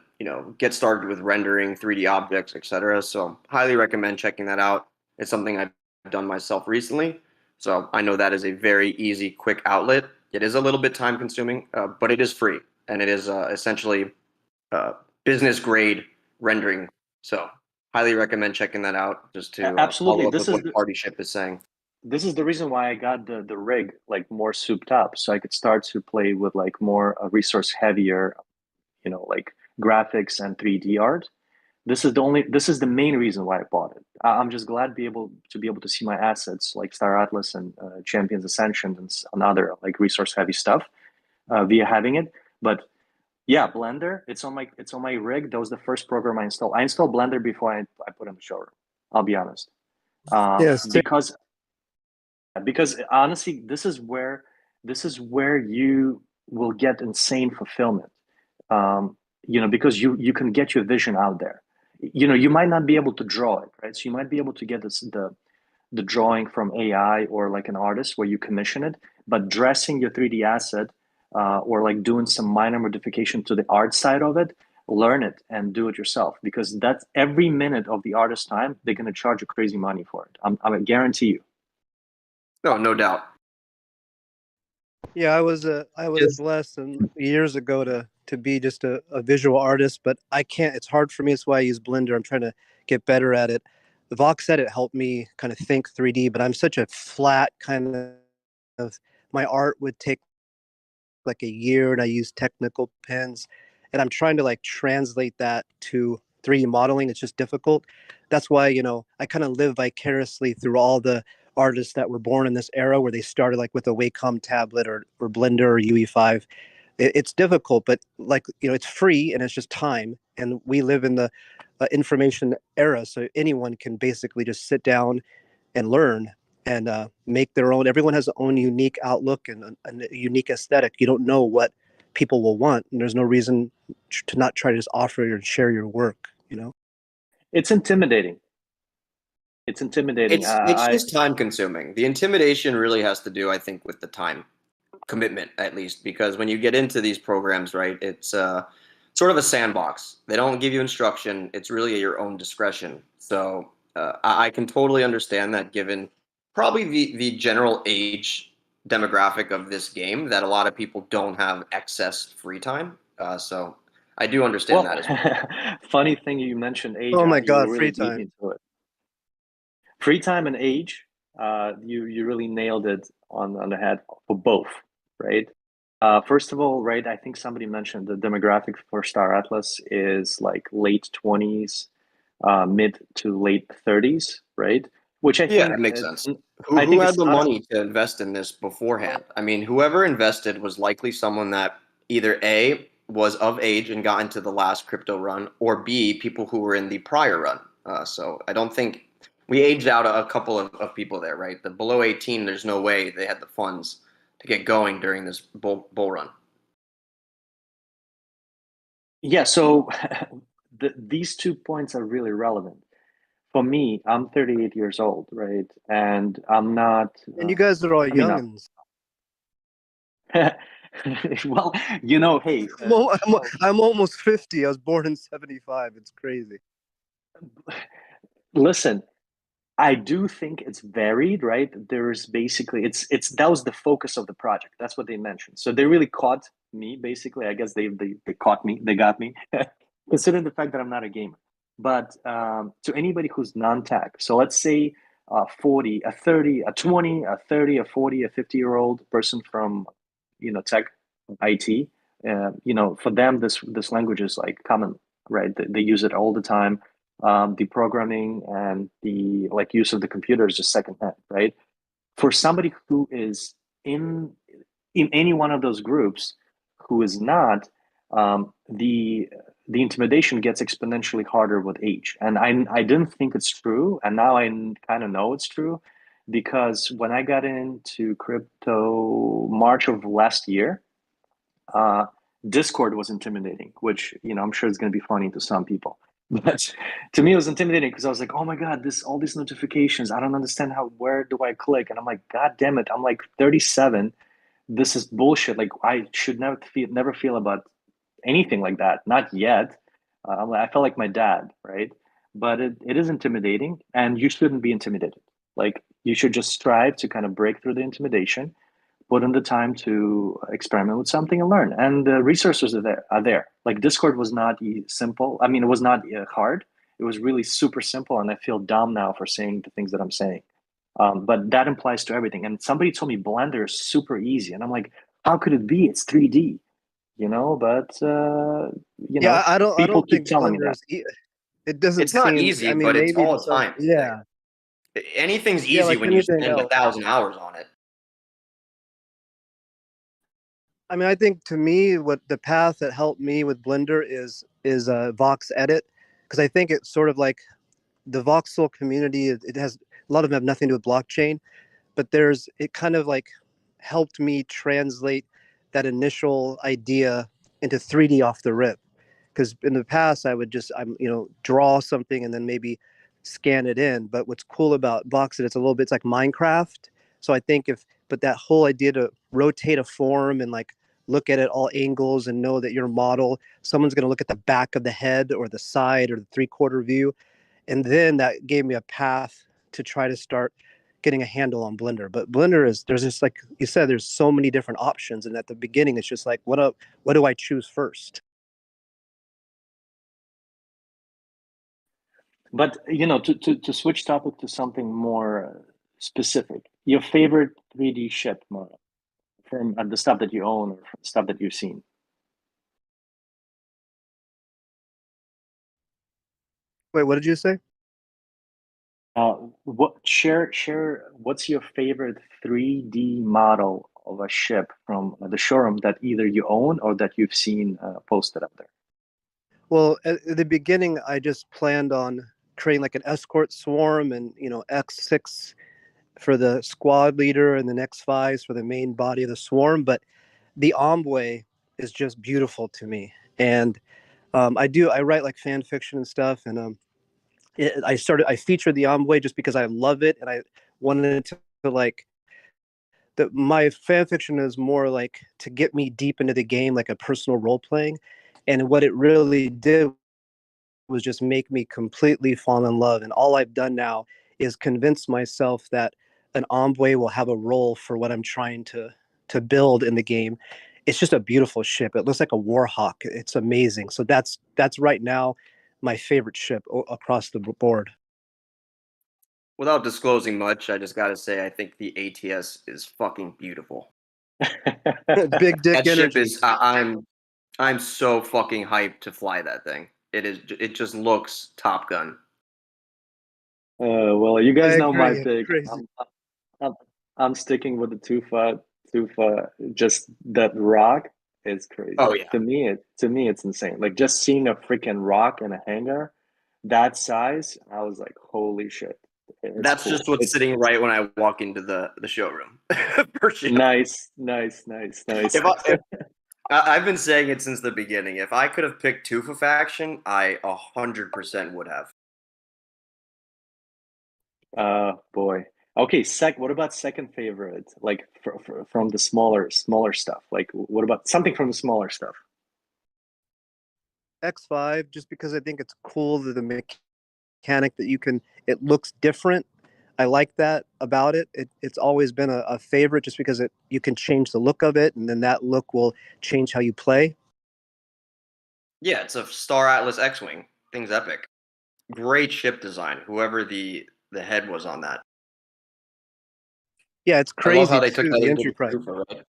get started with rendering 3D objects, etc. So, highly recommend checking that out. It's something I've done myself recently, so I know that is a very easy, quick outlet. It is a little bit time consuming, but it is free, and it is essentially business grade rendering. So, highly recommend checking that out just to Absolutely, follow up this with is what Partyship is saying. this is the reason why I got the rig like more souped up, so I could start to play with like more resource heavier, like graphics and 3D art. This is the main reason why I bought it. I'm just glad to be able to see my assets like Star Atlas and Champions Ascension and other like resource heavy stuff via having it. But yeah, Blender, it's on my rig. That was the first program I installed. I installed Blender before I put in the showroom. I'll be honest. Yes. Because honestly, this is where you will get insane fulfillment. Because you can get your vision out there. You might not be able to draw it, right? So you might be able to get the drawing from AI or like an artist where you commission it, but dressing your 3D asset or like doing some minor modification to the art side of it, learn it and do it yourself, because that's every minute of the artist's time, they're going to charge you crazy money for it. I guarantee you. No doubt. Yeah, I was Yes. blessed and years ago to be just a visual artist, but I can't. It's hard for me. That's why I use Blender. I'm trying to get better at it. The Vox said it helped me kind of think 3D, but I'm such a flat kind of. My art would take like a year, and I use technical pens, and I'm trying to like translate that to 3D modeling. It's just difficult. That's why I kind of live vicariously through all the artists that were born in this era where they started like with a Wacom tablet or Blender or UE5. It's difficult, but like it's free and it's just time. And we live in the information era, so anyone can basically just sit down and learn and make their own. Everyone has their own unique outlook and a unique aesthetic. You don't know what people will want, and there's no reason to not try to just offer and share your work. It's intimidating. It's intimidating. It's just time consuming. The intimidation really has to do, I think, with the time commitment, at least, because when you get into these programs, right, it's sort of a sandbox. They don't give you instruction. It's really at your own discretion. So I can totally understand that, given probably the general age demographic of this game, that a lot of people don't have excess free time. So I do understand that as well. Funny thing you mentioned age. Oh my You God, really free beat me time. to it. Free time and age, you really nailed it on the head for both, right? First of all, right, I think somebody mentioned the demographic for Star Atlas is like late 20s, mid to late 30s, right? Which I Yeah, think that makes sense. I Who think had it's the not. money to invest in this beforehand? I mean, whoever invested was likely someone that either A, was of age and got into the last crypto run, or B, people who were in the prior run. So I don't think we aged out a couple of people there, right? The below 18, there's no way they had the funds to get going during this bull run. Yeah, so these 2 points are really relevant. For me, I'm 38 years old, right? And I'm not, And you guys are all I mean, youngins. well, hey, I'm almost 50. I was born in 75. It's crazy. listen, I do think it's varied, right? There's basically it's that was the focus of the project. That's what they mentioned. So they really caught me, basically. I guess they caught me, they got me, considering the fact that I'm not a gamer. But to anybody who's non-tech, so let's say 40, a 30, a 20, a 30, a 40, a 50-year-old person from tech, IT, for them this language is like common, right? They use it all the time. The programming and the like use of the computer is just secondhand, right? For somebody who is in any one of those groups who is not, the intimidation gets exponentially harder with age. And I didn't think it's true, and now I kind of know it's true, because when I got into crypto March of last year, Discord was intimidating, which I'm sure is going to be funny to some people. But to me, it was intimidating because I was like, "Oh my God, all these notifications! I don't understand where do I click?" And I'm like, "God damn it! I'm like 37, this is bullshit. Like I should never feel about anything like that. Not yet. I felt like my dad, right? But it is intimidating, and you shouldn't be intimidated. Like you should just strive to kind of break through the intimidation, put in the time to experiment with something and learn. And the resources are there. Like Discord was not simple. I mean, it was not hard. It was really super simple, and I feel dumb now for saying the things that I'm saying. But that implies to everything. And somebody told me Blender is super easy, and I'm like, how could it be? It's 3D, you know. But Yeah, I people don't keep think telling me that. Blender is. It doesn't It's not seem. I easy, mean, but it's maybe all to a some. science thing. Yeah, Anything's yeah, easy like when you anything spend else. 1,000 hours on it. I mean, I think to me, what the path that helped me with Blender is Vox Edit, because I think it's sort of like the voxel community. It has a lot of them have nothing to do with blockchain, but it kind of like helped me translate that initial idea into 3D off the rip. Because in the past I would just draw something and then maybe scan it in. But what's cool about Voxit, it's a little bit, it's like Minecraft. So I think but that whole idea to rotate a form and like look at it all angles and know that your model, someone's going to look at the back of the head or the side or the 3/4 view, and then that gave me a path to try to start getting a handle on Blender. But there's just, like you said, there's so many different options, and at the beginning it's just like, what do I choose first? But to switch topic to something more specific, your favorite 3D ship model from the stuff that you own or from stuff that you've seen. Wait, what did you say? Share what's your favorite 3D model of a ship from the showroom that either you own or that you've seen posted up there? Well, at the beginning, I just planned on creating like an escort swarm and, X6 for the squad leader and then X5s for the main body of the swarm. But the Ombre is just beautiful to me. And I write like fan fiction and stuff. And I featured the Ombre just because I love it. And I wanted to like, my fan fiction is more like to get me deep into the game, like a personal role playing. And what it really did was just make me completely fall in love. And all I've done now is convince myself that an Ombre will have a role for what I'm trying to build in the game. It's just a beautiful ship. It looks like a Warhawk. It's amazing. So that's right now my favorite ship across the board. Without disclosing much, I just gotta say I think the ATS is fucking beautiful. Big dick That ship energy. is. I'm so fucking hyped to fly that thing. It is. It just looks Top Gun. Well, you I guys know my agree. It's pick. crazy. I'm, I'm sticking with the Tufa. Tufa, just that rock is Oh crazy. yeah, To me, it's insane. Like just seeing a freaking rock in a hangar that size, I was like, holy shit, it's that's just cool. what's It's sitting right when I walk into the showroom. For sure. nice, nice, nice, nice. I've been saying it since the beginning. If I could have picked Tufa faction, I 100% would have. Boy. Okay, what about second favorite? Like from the smaller stuff. Like what about something from the smaller stuff? X5, just because I think it's cool that the mechanic that it looks different. I like that about it. It's always been a favorite just because you can change the look of it, and then that look will change how you play. Yeah, it's a Star Atlas X-wing. Thing's epic. Great ship design. Whoever the head was on that. Yeah, it's I love how crazy they took too, that the into entry the price. Tufa, right?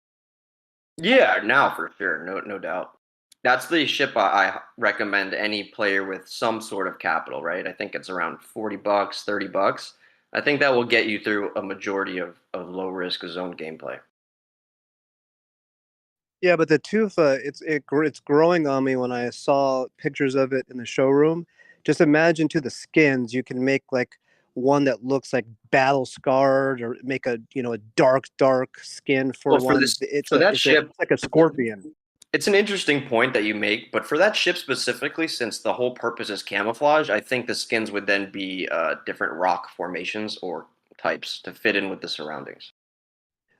Yeah, now for sure, no doubt. That's the ship I recommend any player with some sort of capital, right? I think it's around $40, $30. I think that will get you through a majority of low risk zone gameplay. Yeah, but the tufa, it's growing on me when I saw pictures of it in the showroom. Just imagine to the skins, you can make like one that looks like battle scarred, or make a dark skin for Well, for one. this for that ship, It's like a scorpion. it's an interesting point that you make, but for that ship specifically, since the whole purpose is camouflage, I think the skins would then be different rock formations or types to fit in with the surroundings.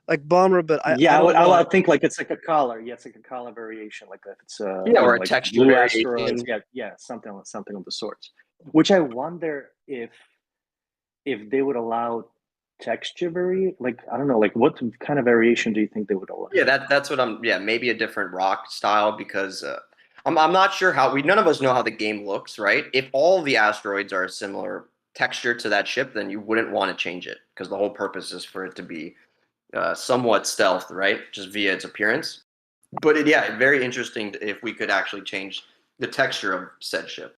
like Bomber, but I Yeah, don't know. I would think like it's like a color. Yeah, it's like a color variation. Like if it's Yeah, or a like texture blue variation. asteroids. Yeah, something of the sorts. Which I wonder if they would allow texture like I don't know, like what kind of variation do you think they would allow? Yeah, that's what I'm. Yeah, maybe a different rock style because I'm not sure how none of us know how the game looks, right? If all the asteroids are a similar texture to that ship, then you wouldn't want to change it because the whole purpose is for it to be somewhat stealth, right? Just via its appearance. But yeah, very interesting if we could actually change the texture of said ship.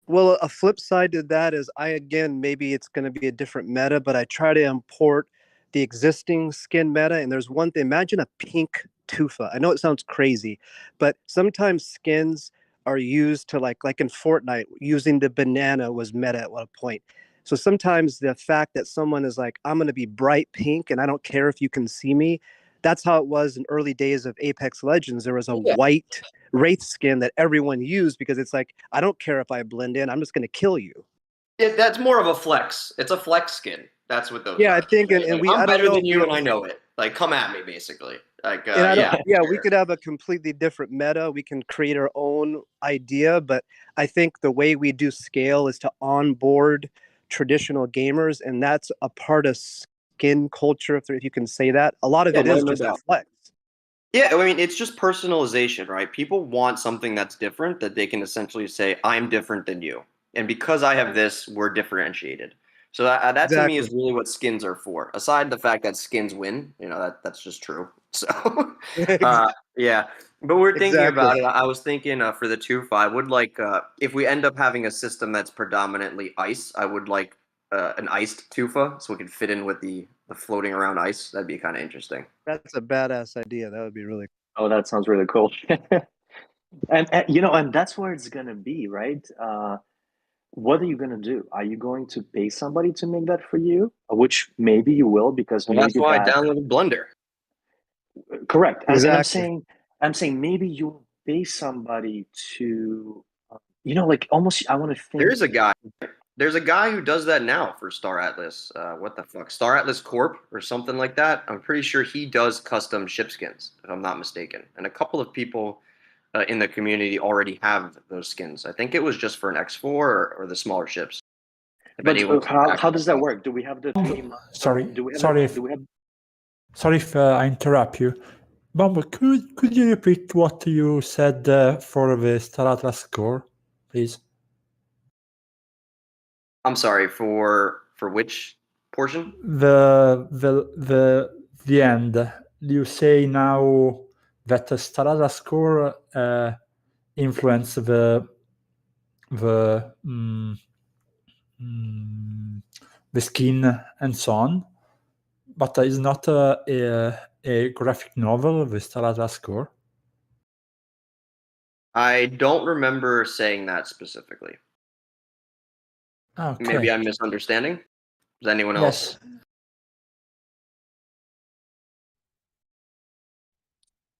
Well, a flip side to that is maybe it's going to be a different meta, but I try to import the existing skin meta. And there's one thing, imagine a pink tufa. I know it sounds crazy, but sometimes skins are used to like in Fortnite, using the banana was meta at one point. So sometimes the fact that someone is like, I'm going to be bright pink and I don't care if you can see me. That's how it was in early days of Apex Legends. There was a white Wraith skin that everyone used because it's like, I don't care if I blend in, I'm just going to kill you. That's more of a flex. It's a flex skin. That's what those Yeah, are. I think, and Like, we, I'm I don't better know than if we you have, and I know it. Like, come at me, basically. Like, and I don't, yeah. we could have a completely different meta. We can create our own idea, but I think the way we do scale is to onboard traditional gamers, and that's a part of skin culture, if you can say that. A lot of Yeah, it is no just a doubt. flex. Yeah, I mean, it's just personalization, right? People want something that's different that they can essentially say, I'm different than you. And because I have this, we're differentiated. So that to me is Exactly. really what skins are for. Aside the fact that skins win, that's just true. So, yeah. But we're thinking Exactly. about it. I was thinking for the 2-5, I would like, if we end up having a system that's predominantly ice, I would like an iced tufa so we could fit in with the floating around ice. That'd be kind of interesting. That's a badass idea. That would be really cool. Oh, that sounds really cool. And that's where it's gonna be, right? What are you gonna do? Are you going to pay somebody to make that for you? Which maybe you will, because Well, that's maybe why I that downloaded Blender. correct. And Exactly. I'm saying maybe you'll pay somebody to, like almost. I want to think. There's a guy. There's a guy who does that now for Star Atlas. What the fuck? Star Atlas Corp or something like that. I'm pretty sure he does custom ship skins, if I'm not mistaken. And a couple of people in the community already have those skins. I think it was just for an X4 or the smaller ships. If But anyone how does that work? Do we have the 3 months? Sorry, Do we have? sorry Do we have? sorry if I interrupt you. Bomber, could you repeat what you said for the Star Atlas score, please? I'm sorry, for which portion? The end. You say now that the Star Atlas score influence the the skin and so on, but it's not a graphic novel, the Star Atlas score. I don't remember saying that specifically. Okay. Maybe I'm misunderstanding. Does anyone else? Yes.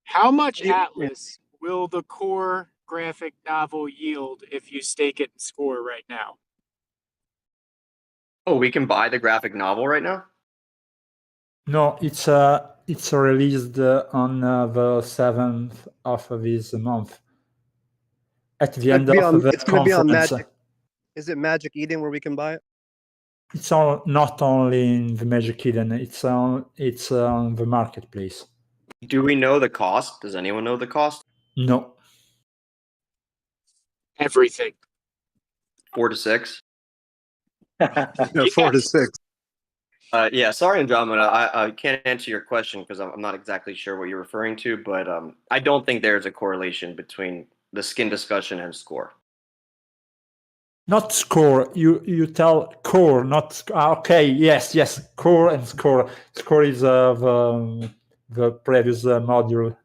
How much Atlas will the core graphic novel yield if you stake it in score right now? Oh, we can buy the graphic novel right now? No, it's released on the 7th of this month. At the end of the It's going to be on conference. Magic. Is it Magic Eden where we can buy it? It's not only in the Magic Eden. It's on the marketplace. Do we know the cost? Does anyone know the cost? No. Everything. 4 to 6. No, 4 to 6. Yeah, sorry, Andromeda. I can't answer your question because I'm not exactly sure what you're referring to, but I don't think there's a correlation between the skin discussion and score. Not score. You tell core, not okay. Yes, core and score. Score is the previous module.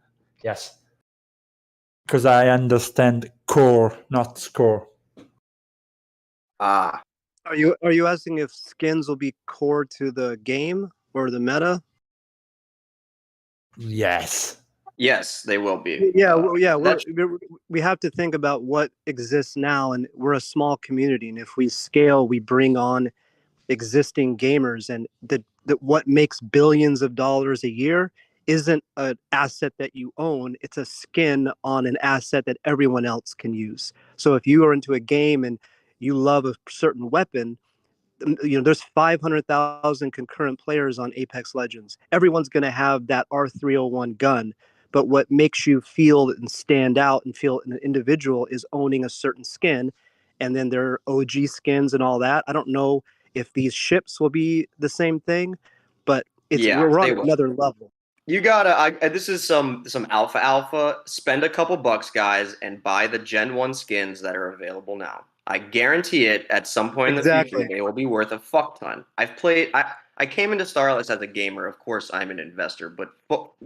Yes, because I understand core, not score. Ah. Are you asking if skins will be core to the game or the meta? Yes. Yes, they will be. Yeah, we have to think about what exists now, and we're a small community, and if we scale, we bring on existing gamers, and the that what makes billions of dollars a year isn't an asset that you own, it's a skin on an asset that everyone else can use. So if you are into a game and you love a certain weapon, there's 500,000 concurrent players on Apex Legends. Everyone's going to have that R301 gun, but what makes you feel and stand out and feel an individual is owning a certain skin, and then their OG skins and all that. I don't know if these ships will be the same thing, but Yeah, we're they on will. another level. You gotta. This is some alpha. Spend a couple bucks, guys, and buy the Gen 1 skins that are available now. I guarantee it. At some point in the Exactly. future, they will be worth a fuck ton. I've played. I came into Starless as a gamer. Of course, I'm an investor, but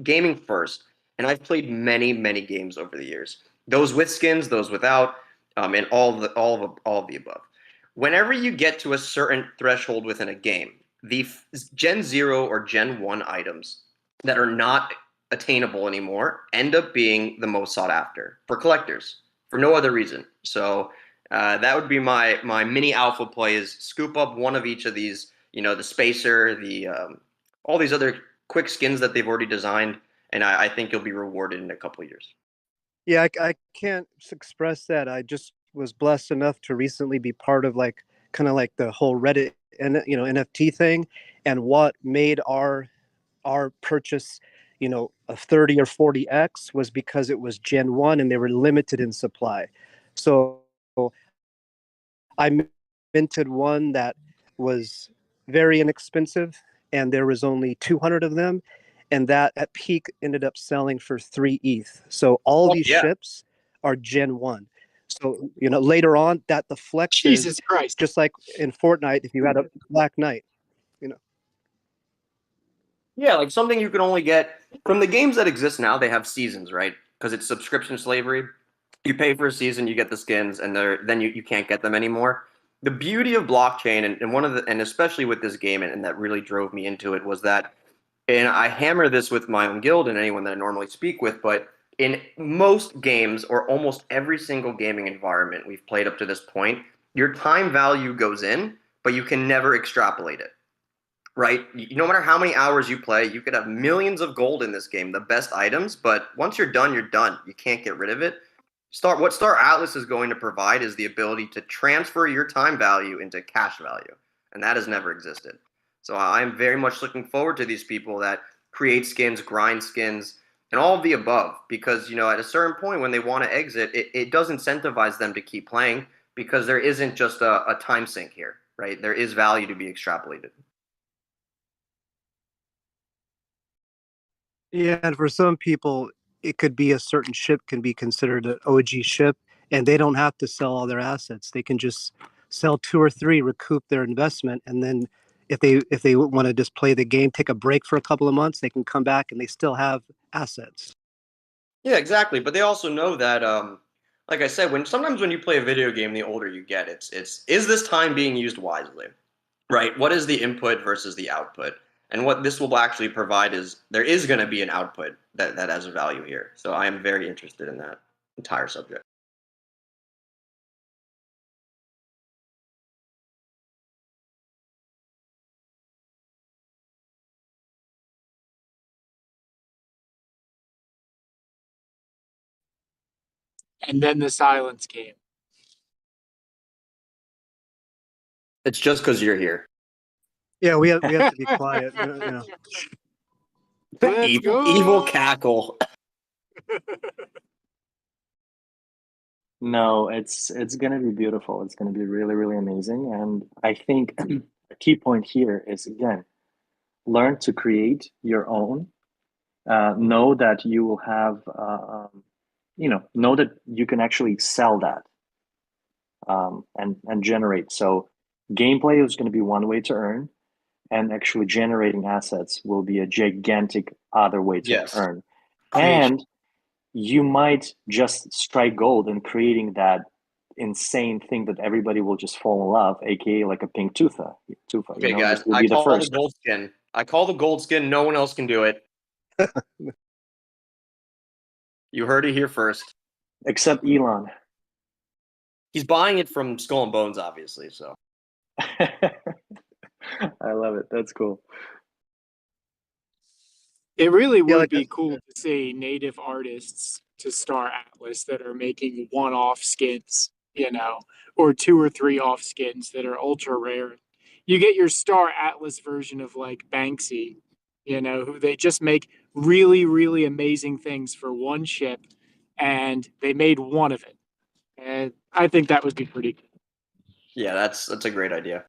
gaming first. And I've played many games over the years. Those with skins, those without, and all of the above. Whenever you get to a certain threshold within a game, the Gen 0 or Gen 1 items that are not attainable anymore end up being the most sought after for collectors for no other reason. So that would be my mini alpha play: is scoop up one of each of these, the spacer, the all these other quick skins that they've already designed, and I think you'll be rewarded in a couple of years. Yeah, I can't express that. I just was blessed enough to recently be part of kind of like the whole Reddit and NFT thing, and what made our purchase, a 30 or 40x was because it was Gen 1 and they were limited in supply. So I minted one that was very inexpensive and there was only 200 of them, and that at peak ended up selling for 3 ETH. So all these yeah. ships are Gen 1. So, later on that the flexes, Jesus Christ. just like in Fortnite, if you had a Black Knight, Yeah, like something you can only get from the games that exist now. They have seasons, right? Because it's subscription slavery. You pay for a season, you get the skins, and then you can't get them anymore. The beauty of blockchain, and especially with this game, and that really drove me into it, was that, and I hammer this with my own guild and anyone that I normally speak with, but in most games, or almost every single gaming environment we've played up to this point, your time value goes in, but you can never extrapolate it. Right? No matter how many hours you play, you could have millions of gold in this game, the best items, but once you're done, you're done. You can't get rid of it. What Star Atlas is going to provide is the ability to transfer your time value into cash value, and that has never existed. So I'm very much looking forward to these people that create skins, grind skins, and all of the above, because at a certain point when they want to exit, it does incentivize them to keep playing, because there isn't just a time sink here, right? There is value to be extrapolated. Yeah, and for some people, it could be a certain ship can be considered an OG ship, and they don't have to sell all their assets. They can just sell 2 or 3, recoup their investment, and then if they want to just play the game, take a break for a couple of months, they can come back and they still have assets. Yeah, exactly. But they also know that, like I said, sometimes when you play a video game, the older you get, it's is this time being used wisely, right? What is the input versus the output? And what this will actually provide is there is going to be an output that has a value here. So I am very interested in that entire subject. And then the silence came. It's just because you're here. Yeah, we have to be quiet. Let's go. Evil cackle. No, it's gonna be beautiful. It's gonna be really amazing. And I think a key point here is, again, learn to create your own. Know that you will have, know that you can actually sell that, and generate. So gameplay is going to be one way to earn, and actually generating assets will be a gigantic other way to Yes. earn. Creation. And you might just strike gold in creating that insane thing that everybody will just fall in love, aka like a pink tufa. Okay, guys, this will I be the call the first. gold skin. I call the gold skin. No one else can do it. You heard it here first. Except Elon. He's buying it from Skull and Bones, obviously. So I love it. That's cool. It really Yeah, would like be cool to see native artists to Star Atlas that are making one-off skins, or 2 or 3 off skins that are ultra rare. You get your Star Atlas version of like Banksy, who they just make really, really amazing things for one ship, and they made one of it. And I think that would be pretty cool. Yeah, that's a great idea.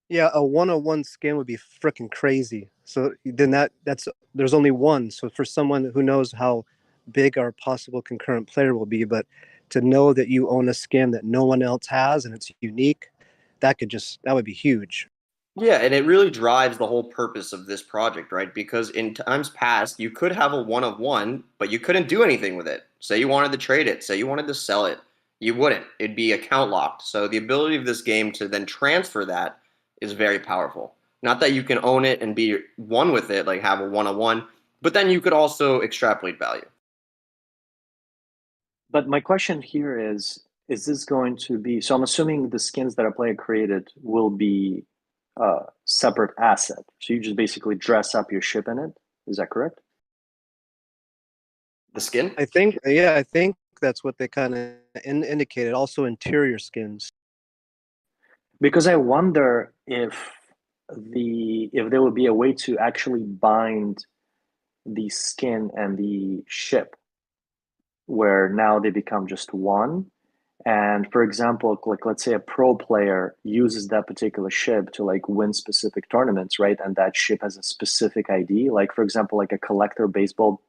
yeah, a 101 skin would be freaking crazy. So then that's there's only one. So for someone who knows how big our possible concurrent player will be, but to know that you own a skin that no one else has and it's unique, that would be huge. Yeah, and it really drives the whole purpose of this project, right? Because in times past, you could have a one of one, but you couldn't do anything with it. Say you wanted to trade it, say you wanted to sell it, you wouldn't. It'd be account locked. So the ability of this game to then transfer that is very powerful. Not that you can own it and be one with it, like have a one of one, but then you could also extrapolate value. But my question here is this going to be, so I'm assuming the skins that a player created will be a separate asset. So you just basically dress up your ship in it. Is that correct? The skin? I think that's what they kind of indicated. Also interior skins. Because I wonder if there would be a way to actually bind the skin and the ship where now they become just one. And for example, like let's say a pro player uses that particular ship to like win specific tournaments, right? And that ship has a specific ID, like for example, like a collector baseball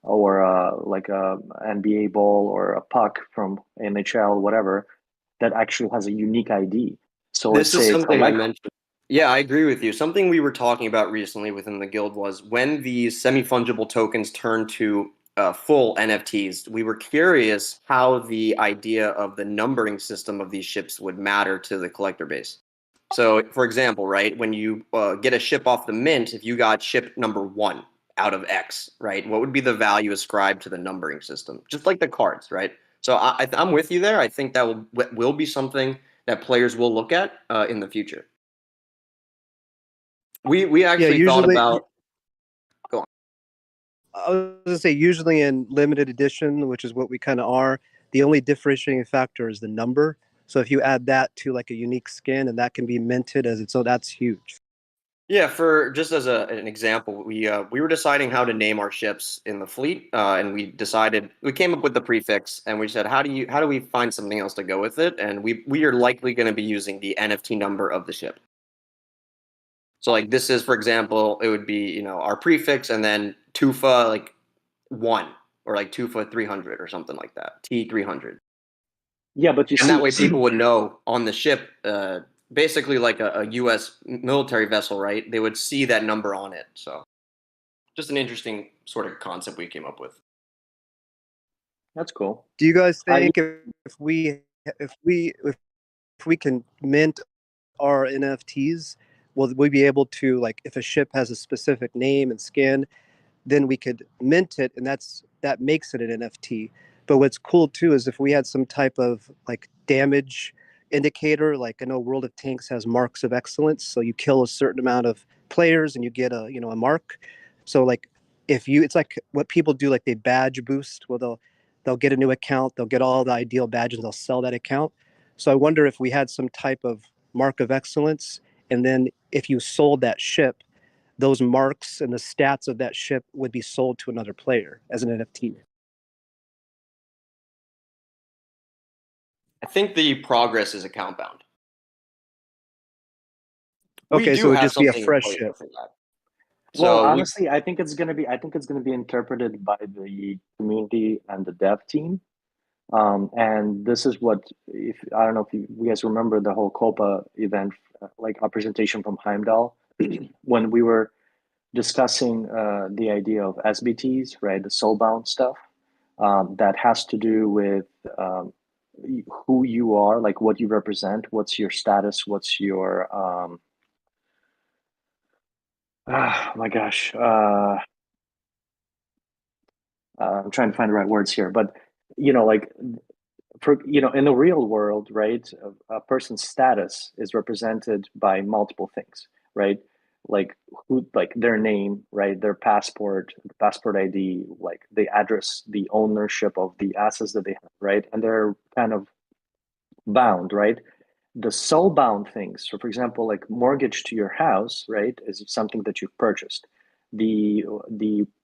or like a NBA ball or a puck from NHL, whatever, that actually has a unique ID. So let's This is say it's a something I mentioned. Yeah, I agree with you. Something we were talking about recently within the guild was when these semi-fungible tokens turn to full NFTs, we were curious how the idea of the numbering system of these ships would matter to the collector base. So, for example, right, when you get a ship off the mint, if you got ship number 1 out of X, right, what would be the value ascribed to the numbering system? Just like the cards, right? So I'm with you there. I think that will be something that players will look at in the future. We actually thought usually about. Go on. I was gonna say usually in limited edition, which is what we kind of are, the only differentiating factor is the number. So if you add that to like a unique skin and that can be minted as its own, that's huge. Yeah, for just as an example, we were deciding how to name our ships in the fleet, and we came up with the prefix, and we said how do we find something else to go with it, and we are likely going to be using the NFT number of the ship. So like this is, for example, it would be our prefix and then Tufa like 1 or like Tufa 300 or something like that, T300. Yeah, but you And that way see, people would know on the ship, basically like a U.S. military vessel, right? They would see that number on it. So just an interesting sort of concept we came up with. that's cool. Do you guys think if we can mint our NFTs, will we be able to, like, if a ship has a specific name and skin, then we could mint it, and that makes it an NFT. But what's cool too is if we had some type of like damage indicator, like I know World of Tanks has marks of excellence, so you kill a certain amount of players and you get a mark. So like it's like what people do, like they badge boost. Well, they'll get a new account, they'll get all the ideal badges, and they'll sell that account. So I wonder if we had some type of mark of excellence, and then if you sold that ship, those marks and the stats of that ship would be sold to another player as an NFT. I think the progress is account bound. Okay, we so do it would have just be a something in fresh place ship. for that. Well, So honestly, I think it's gonna be interpreted by the community and the dev team. And this is what, if I don't know if you guys remember the whole Copa event, like our presentation from Heimdall, when we were discussing the idea of SBTs, right, the soulbound stuff, that has to do with who you are, like what you represent, what's your status, what's your oh my gosh, I'm trying to find the right words here, but like for in the real world, right, a person's status is represented by multiple things, right? like who, like their name, right, their passport, passport ID, like the address, the ownership of the assets that they have, right, and they're kind of bound, right? The soul bound things, so for example, like mortgage to your house, right, is something that you've purchased. The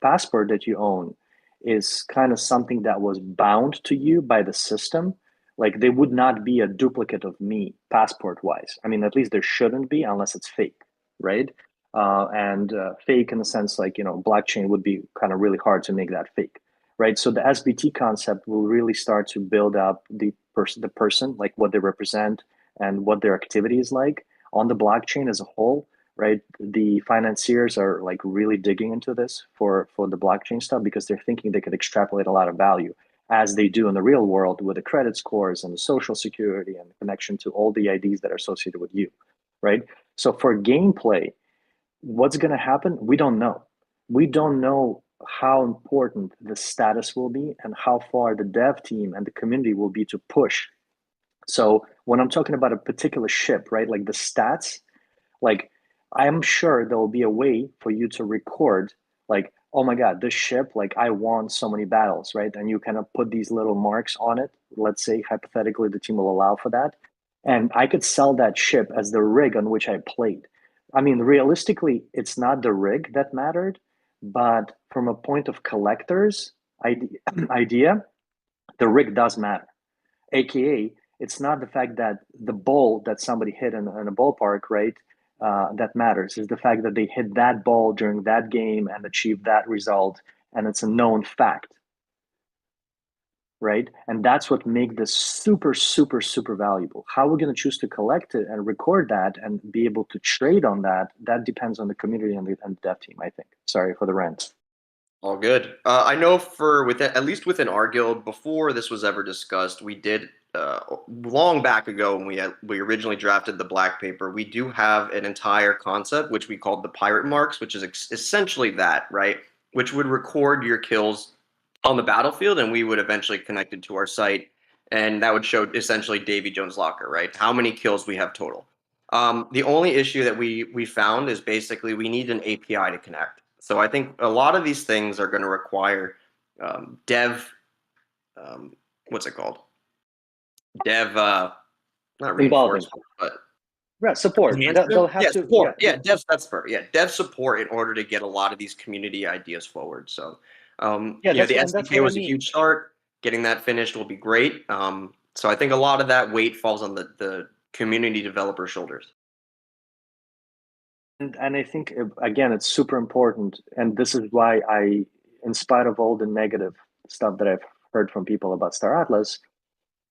passport that you own is kind of something that was bound to you by the system. Like they would not be a duplicate of me passport wise. I mean, at least there shouldn't be unless it's fake, right? And fake in the sense like, you know, blockchain would be kind of really hard to make that fake, right? So the SBT concept will really start to build up the person, like what they represent and what their activity is like on the blockchain as a whole, right? The financiers are like really digging into this for the blockchain stuff because they're thinking they could extrapolate a lot of value as they do in the real world with the credit scores and the social security and the connection to all the IDs that are associated with you, right? So for gameplay, what's going to happen? We don't know. We don't know how important the status will be and how far the dev team and the community will be to push. So when I'm talking about a particular ship, right, like the stats, like I'm sure there will be a way for you to record, like, oh my God, this ship, like I won so many battles, right? And you kind of put these little marks on it. Let's say hypothetically the team will allow for that. And I could sell that ship as the rig on which I played. I mean, realistically, it's not the rig that mattered, but from a point of collectors idea, the rig does matter. AKA, it's not the fact that the ball that somebody hit in a ballpark, right, that matters. It's the fact that they hit that ball during that game and achieved that result, and it's a known fact, right? And that's what makes this super, super, super valuable. How we're going to choose to collect it and record that and be able to trade on that, that depends on the community and the dev team, I think. Sorry for the rant. All good. I know at least within our guild, before this was ever discussed, we did long back ago when we originally drafted the black paper. We do have an entire concept which we called the pirate marks, which is essentially that, right? Which would record your kills on the battlefield, and we would eventually connect it to our site, and that would show essentially Davy Jones' locker, right? How many kills we have total. The only issue that we found is basically we need an API to connect. So I think a lot of these things are going to require dev, what's it called? Dev, not reinforcement, but support. They'll have to support. That's fair. Yeah, dev support in order to get a lot of these community ideas forward. So the SDK was a huge start. Getting that finished will be great. So I think a lot of that weight falls on the community developer shoulders. And I think, again, it's super important. And this is why in spite of all the negative stuff that I've heard from people about Star Atlas,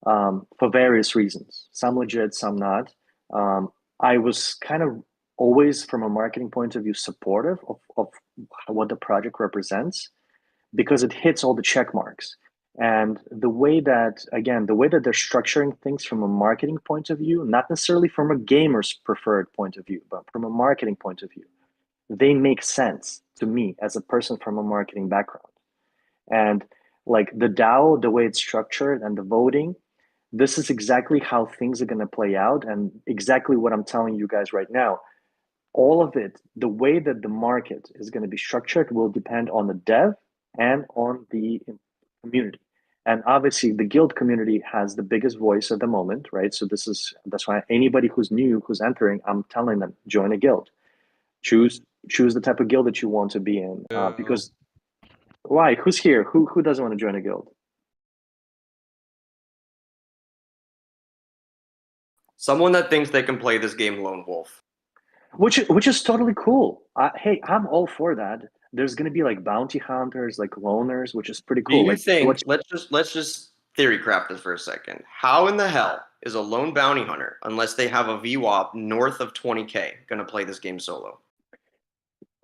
for various reasons, some legit, some not, I was kind of always, from a marketing point of view, supportive of what the project represents because it hits all the check marks. And the way that they're structuring things from a marketing point of view, not necessarily from a gamer's preferred point of view, but from a marketing point of view, they make sense to me as a person from a marketing background. And like the DAO, the way it's structured and the voting, this is exactly how things are going to play out and exactly what I'm telling you guys right now. All of it, the way that the market is going to be structured will depend on the dev and on the community. And obviously the guild community has the biggest voice at the moment, right? So that's why anybody who's new, who's entering, I'm telling them, join a guild. Choose the type of guild that you want to be in. Because why? Who's here? Who doesn't want to join a guild? Someone that thinks they can play this game lone wolf. Which is totally cool. Hey, I'm all for that. There's going to be like bounty hunters, like loners, which is pretty cool. Do you think? Let's just theory craft this for a second. How in the hell is a lone bounty hunter, unless they have a VWAP north of 20K, going to play this game solo?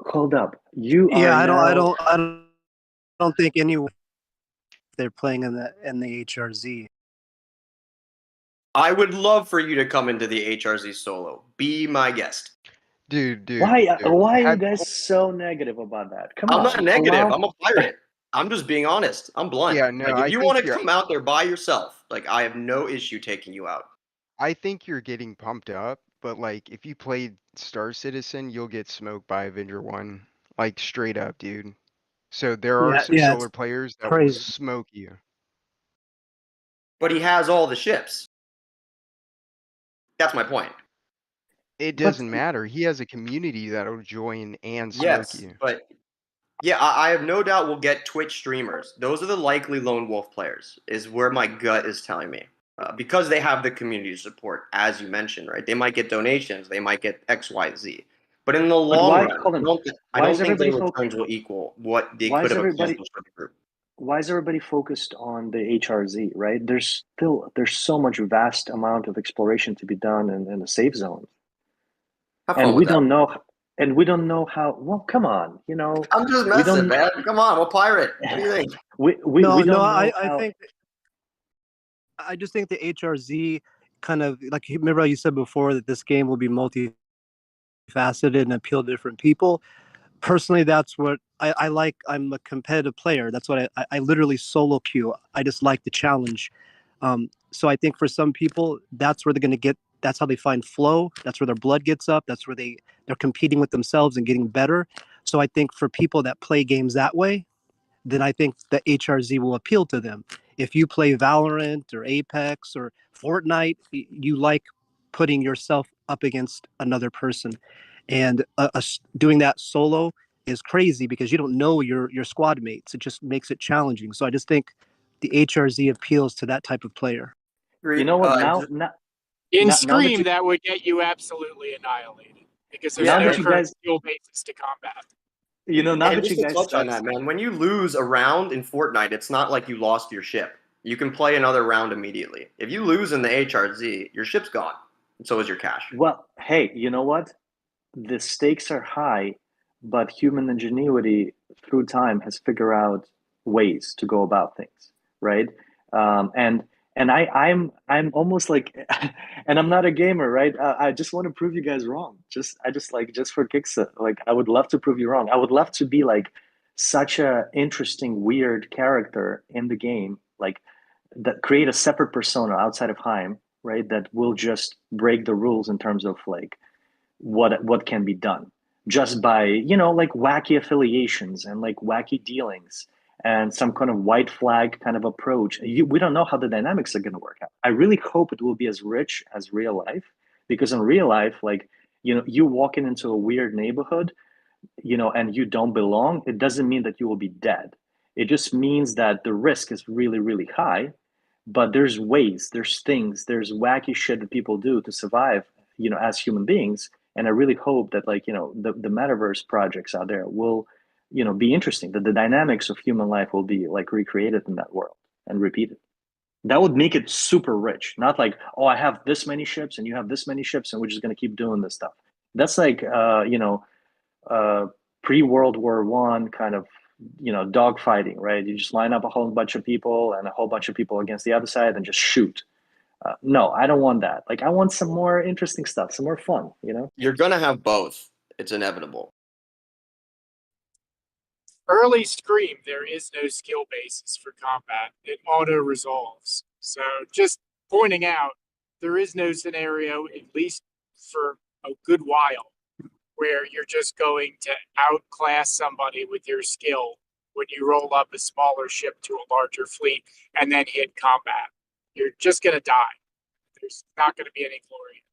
Hold up, I don't think anyone. They're playing in the HRZ. I would love for you to come into the HRZ solo. Be my guest. Dude. Why are you guys so negative about that? Come on. I'm not negative. I'm a pirate. I'm just being honest. I'm blunt. Yeah, no, like, if you want to come out there by yourself, like I have no issue taking you out. I think you're getting pumped up but like if you played Star Citizen, you'll get smoked by Avenger 1. Like straight up, dude. So there are some Yeah, it's solar players that will crazy. smoke you. But he has all the ships. That's my point. It But doesn't matter. He has a community that'll join and smoke Yes, you. but yeah, I have no doubt we'll get Twitch streamers. Those are the likely lone wolf players, is where my gut is telling me. Because they have the community support, as you mentioned, right? They might get donations, they might get X, Y, Z. But in the but long why, run, Colin? I Why don't is think their everybody returns will equal what they Why could is have everybody? accomplished for the group. Why is everybody focused on the HRZ? Right? There's so much vast amount of exploration to be done in the safe zone, Have and fun we with that. don't know. And we don't know how. Well, come on, I'm just we messing, don't. man. Come on, we'll pirate. What do you think? We No, don't know I how. think I just think the HRZ kind of like remember how you said before that this game will be multifaceted and appeal to different people. Personally, that's what I like. I'm a competitive player. That's what I literally solo queue. I just like the challenge. So I think for some people, that's where they're going to get. That's how they find flow. That's where their blood gets up. That's where they're competing with themselves and getting better. So I think for people that play games that way, then I think the HRZ will appeal to them. If you play Valorant or Apex or Fortnite, you like putting yourself up against another person, and doing that solo is crazy because you don't know your squad mates. It just makes it challenging. So I just think the HRZ appeals to that type of player. You Agreed. know what? Now, In now that Scream, you that would get you absolutely annihilated because there's now no that you current guys skill basis to combat. now And that you just to guys touch on that, man, when you lose a round in Fortnite, it's not like you lost your ship. You can play another round immediately. If you lose in the HRZ, your ship's gone, and so is your cash. well, hey, you know what? The stakes are high, but human ingenuity through time has figured out ways to go about things, right? And I'm almost like, and I'm not a gamer, right? I just want to prove you guys wrong. Just for kicks, like I would love to prove you wrong. I would love to be like such a interesting, weird character in the game, like that create a separate persona outside of Heim, right? That will just break the rules in terms of like what can be done just by like wacky affiliations and like wacky dealings and some kind of white flag kind of approach. We don't know how the dynamics are going to work out. I really hope it will be as rich as real life, because in real life, like you walking into a weird neighborhood, and you don't belong, it doesn't mean that you will be dead. It just means that the risk is really, really high, but there's ways, there's things, there's wacky shit that people do to survive, as human beings. And I really hope that like, the metaverse projects out there will, be interesting, that the dynamics of human life will be like recreated in that world and repeated. That would make it super rich. Not like, oh, I have this many ships and you have this many ships and we're just going to keep doing this stuff. That's like, uh, pre-World War One kind of dog fighting, right? You just line up a whole bunch of people and a whole bunch of people against the other side and just shoot. No, I don't want that. Like I want some more interesting stuff, some more fun. You're gonna have both. It's inevitable. Early Scream, there is no skill basis for combat. It auto resolves. So just pointing out, there is no scenario, at least for a good while, where you're just going to outclass somebody with your skill when you roll up a smaller ship to a larger fleet and then hit combat. You're just going to die. There's not going to be any glory.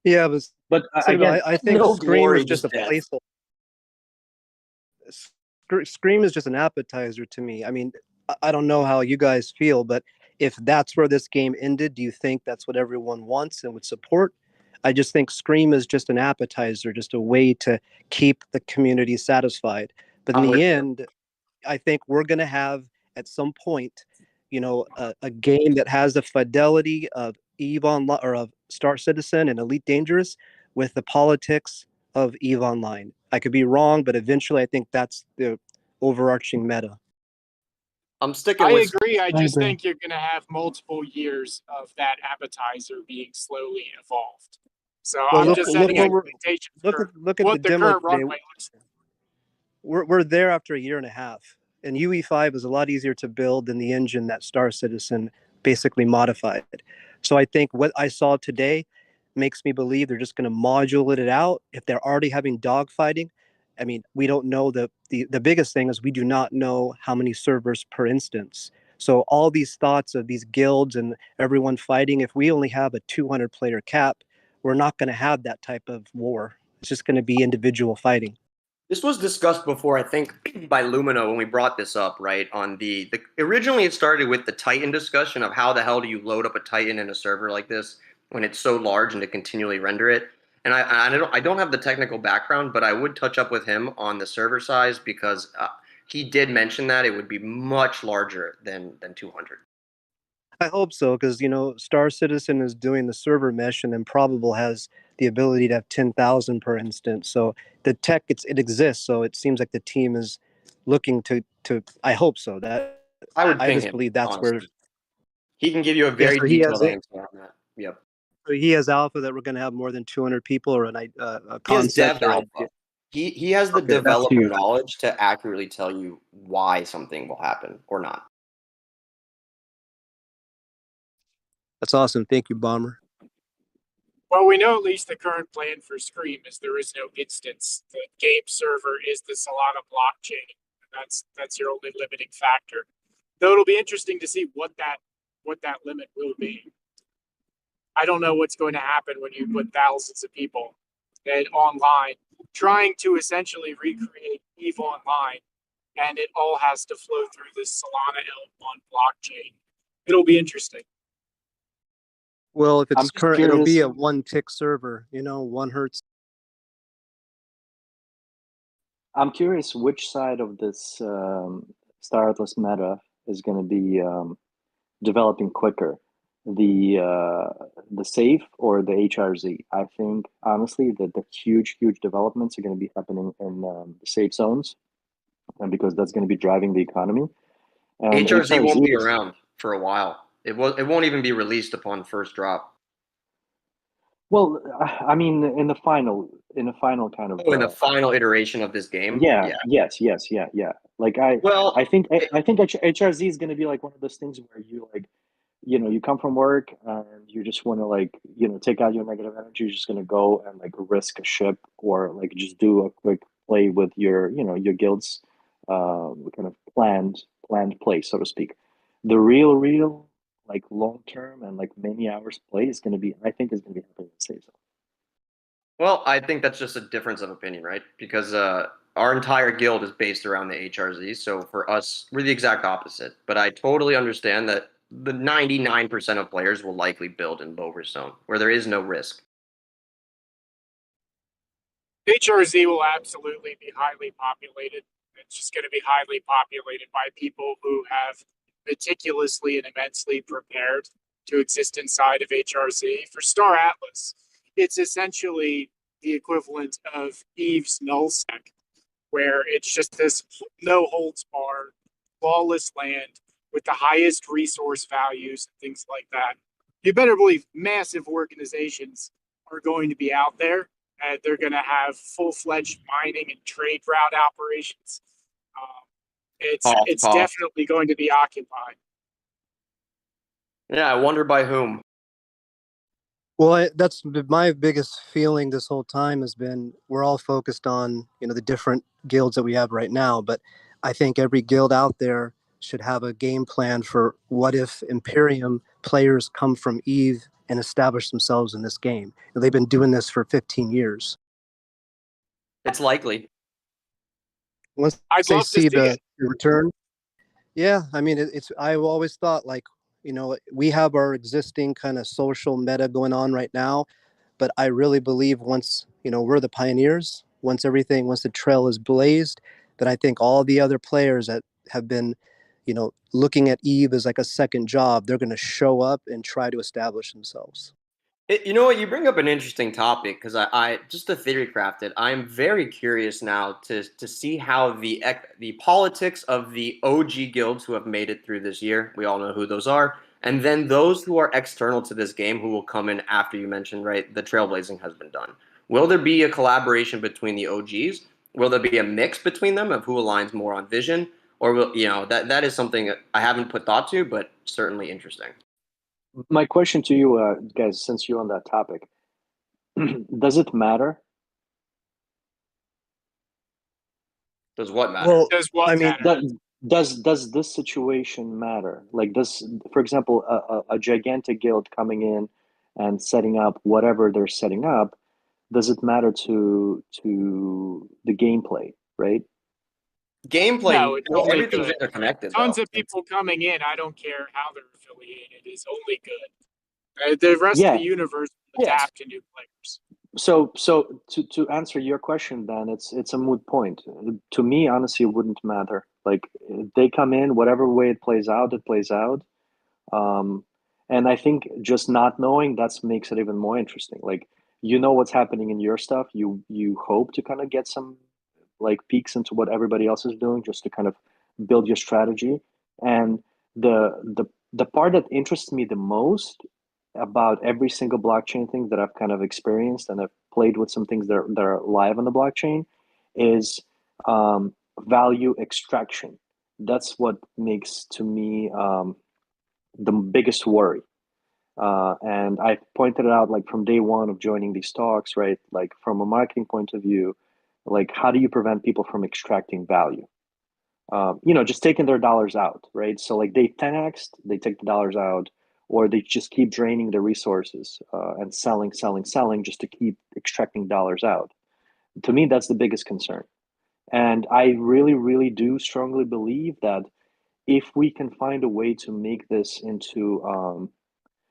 Yeah, but again, I think no Scream glory, is just a just death. placeholder. Scream is just an appetizer to me. I mean, I don't know how you guys feel, but if that's where this game ended, do you think that's what everyone wants and would support? I just think Scream is just an appetizer, just a way to keep the community satisfied. But in I'm with the you. end, I think we're going to have at some point, a game that has the fidelity of Eve Online or of Star Citizen and Elite Dangerous with the politics of Eve Online. I could be wrong, but eventually I think that's the overarching meta. I'm sticking I with. agree. I just agree. think you're going to have multiple years of that appetizer being slowly evolved. So Well, I'm look just look setting where we're expectations look for at look at the what the demo current today. runway looks like. We're there after a year and a half, and UE5 is a lot easier to build than the engine that Star Citizen basically modified. So I think what I saw today, makes me believe they're just going to modulate it out. If they're already having dogfighting, I mean, we don't know the biggest thing is we do not know how many servers per instance. So all these thoughts of these guilds and everyone fighting, if we only have a 200 player cap, we're not going to have that type of war. It's just going to be individual fighting. This was discussed before, I think, by Lumino when we brought this up, right? On originally it started with the Titan discussion of how the hell do you load up a Titan in a server like this when it's so large and to continually render it. And I don't have the technical background, but I would touch up with him on the server size because he did mention that it would be much larger than 200. I hope so, because Star Citizen is doing the server mesh, and then Probable has the ability to have 10,000 per instance. So the tech it exists. So it seems like the team is looking to. I hope so. That I would I ping just him, believe that's honestly. where. He can give you a Yeah, very so he has detailed it. answer on that. Yep. So he has alpha that we're going to have more than 200 people, or a He has dev concept or alpha. idea. He has the Okay, that's developer huge. knowledge to accurately tell you why something will happen or not. That's awesome. Thank you, Bomber. Well, we know at least the current plan for Scream is there is no instance. The game server is the Solana blockchain. That's your only limiting factor. Though it'll be interesting to see what that limit will be. I don't know what's going to happen when you put thousands of people online trying to essentially recreate EVE Online, and it all has to flow through this Solana L1 blockchain. It'll be interesting. Well, if I'm it's just current, it'll be curious. a 1 tick server. 1 hertz. I'm curious which side of this Star Atlas meta is going to be developing quicker, the safe or the HRZ. I think honestly that the huge developments are going to be happening in the safe zones, and because that's going to be driving the economy. And HRZ won't be is, around for a while. It won't even be released upon first drop. well, I mean, in the final kind of. Oh, in the final iteration of this game. Yeah. Yeah. Yes. Yeah. Like Well, I think HRZ is going to be like one of those things where you like, you come from work and you just want to like, take out your negative energy. You're just going to go and like risk a ship or like just do a quick play with your guild's kind of planned play, so to speak. The real like long term and like many hours play is going to be, I think, is going to be happening in Safe Zone. well, I think that's just a difference of opinion, right? Because our entire guild is based around the HRZ. So for us, we're the exact opposite. But I totally understand that the 99% of players will likely build in low risk zone, where there is no risk. HRZ will absolutely be highly populated. It's just going to be highly populated by people who have meticulously and immensely prepared to exist inside of HRZ. For Star Atlas, it's essentially the equivalent of Eve's nullsec, where it's just this no holds barred, lawless land with the highest resource values and things like that. You better believe massive organizations are going to be out there. And they're going to have full-fledged mining and trade route operations. It's definitely going to be occupied. Yeah, I wonder by whom. Well, that's my biggest feeling this whole time has been we're all focused on the different guilds that we have right now, but I think every guild out there should have a game plan for what if Imperium players come from Eve and establish themselves in this game. They've been doing this for 15 years. It's likely. Once I'd they love to see see the it. return, yeah, I mean, I've always thought like we have our existing kind of social meta going on right now, but I really believe once we're the pioneers, once the trail is blazed, then I think all the other players that have been looking at Eve as like a second job, they're going to show up and try to establish themselves. You know what? You bring up an interesting topic because I just to theory craft it. I'm very curious now to see how the politics of the OG guilds who have made it through this year. We all know who those are, and then those who are external to this game who will come in after you mentioned right. The trailblazing has been done. Will there be a collaboration between the OGs? Will there be a mix between them of who aligns more on vision, or will that is something I haven't put thought to, but certainly interesting. My question to you, guys, since you're on that topic, Does it matter? Does what matter? Well, Does what I mean, matter? Does this situation matter? Like, does, for example, a gigantic guild coming in and setting up whatever they're setting up, does it matter to the gameplay, right? No, Gameplay, it's only everything's good. interconnected Tons though. of people coming in. I don't care how they're affiliated. It's only good. The rest of Yeah, the universe will Yes. adapt to new players. so to answer your question, then it's a moot point. To me, honestly, it wouldn't matter. Like, they come in, whatever way it plays out, it plays out. Um, and I think just not knowing, that makes it even more interesting. Like, you know what's happening in your stuff. You hope to kind of get some like peeks into what everybody else is doing, just to kind of build your strategy. And the part that interests me the most about every single blockchain thing that I've kind of experienced, and I've played with some things that are live on the blockchain, is value extraction. That's what makes, to me, the biggest worry. And I pointed it out, like, from day one of joining these talks, right? Like, from a marketing point of view, like, how do you prevent people from extracting value? Just taking their dollars out, right? So, like, they 10x, they take the dollars out, or they just keep draining the resources and selling just to keep extracting dollars out. To me, that's the biggest concern. And I really, really do strongly believe that if we can find a way to make this into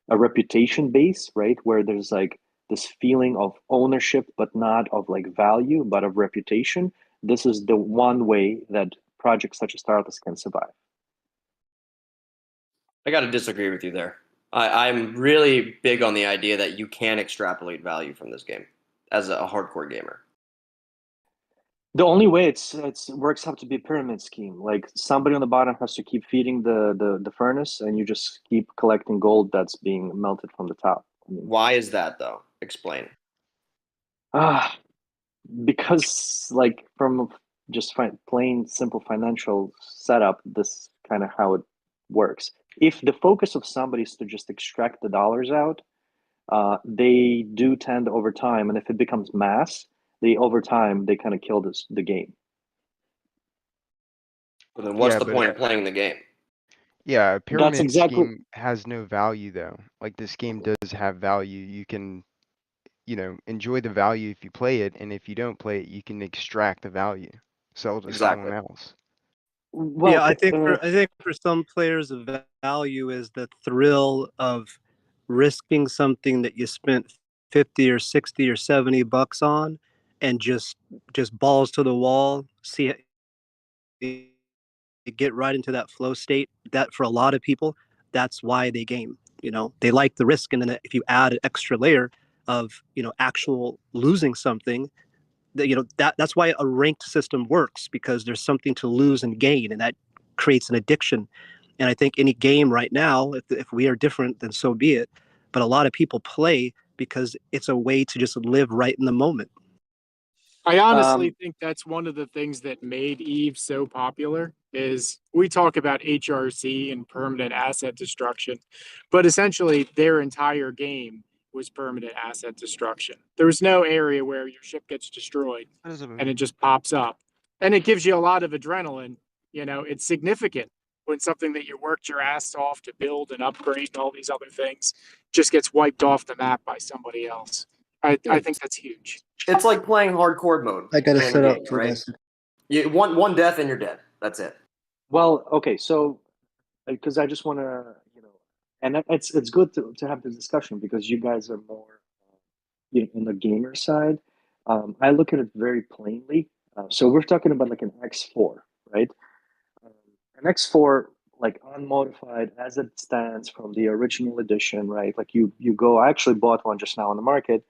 a reputation base, right, where there's like this feeling of ownership, but not of like value, but of reputation, this is the one way that projects such as Starless can survive. I got to disagree with you there. I'm really big on the idea that you can extrapolate value from this game as a hardcore gamer. The only way it's works have to be a pyramid scheme. Like, somebody on the bottom has to keep feeding the furnace, and you just keep collecting gold that's being melted from the top. Why is that though? Explain. Ah, because, like, from just plain simple financial setup, this kind of how it works. If the focus of somebody is to just extract the dollars out, they do tend over time, and if it becomes mass, they over time they kind of kill the game. Well, then what's Yeah, the but point of playing the game? yeah, a That's pyramid exactly. scheme has no value though. Like, this game does have value. You can, enjoy the value if you play it, and if you don't play it, you can extract the value, sell to Exactly. someone else. Well, Yeah, I think for some players, the value is the thrill of risking something that you spent 50 or 60 or 70 bucks on, and just balls to the wall, see it, get right into that flow state. That, for a lot of people, that's why they game. They like the risk, and then if you add an extra layer of actual losing something, that's why a ranked system works, because there's something to lose and gain, and that creates an addiction. And I think any game right now, if we are different, then so be it. But a lot of people play because it's a way to just live right in the moment. I honestly um, think that's one of the things that made Eve so popular. Is we talk about HRC and permanent asset destruction, but essentially their entire game was permanent asset destruction. There was no area where your ship gets destroyed and it just pops up. And it gives you a lot of adrenaline. It's significant when something that you worked your ass off to build and upgrade and all these other things just gets wiped off the map by somebody else. I think that's huge. It's like playing hardcore mode I gotta in the set up game, for right? this. You one death and you're dead. That's it. well, okay, so because I just want to, and it's good to have this discussion, because you guys are more on the gamer side. I look at it very plainly. So we're talking about like an X4, right? Um, an X4, like unmodified as it stands from the original edition, right? Like, you go. I actually bought one just now on the market,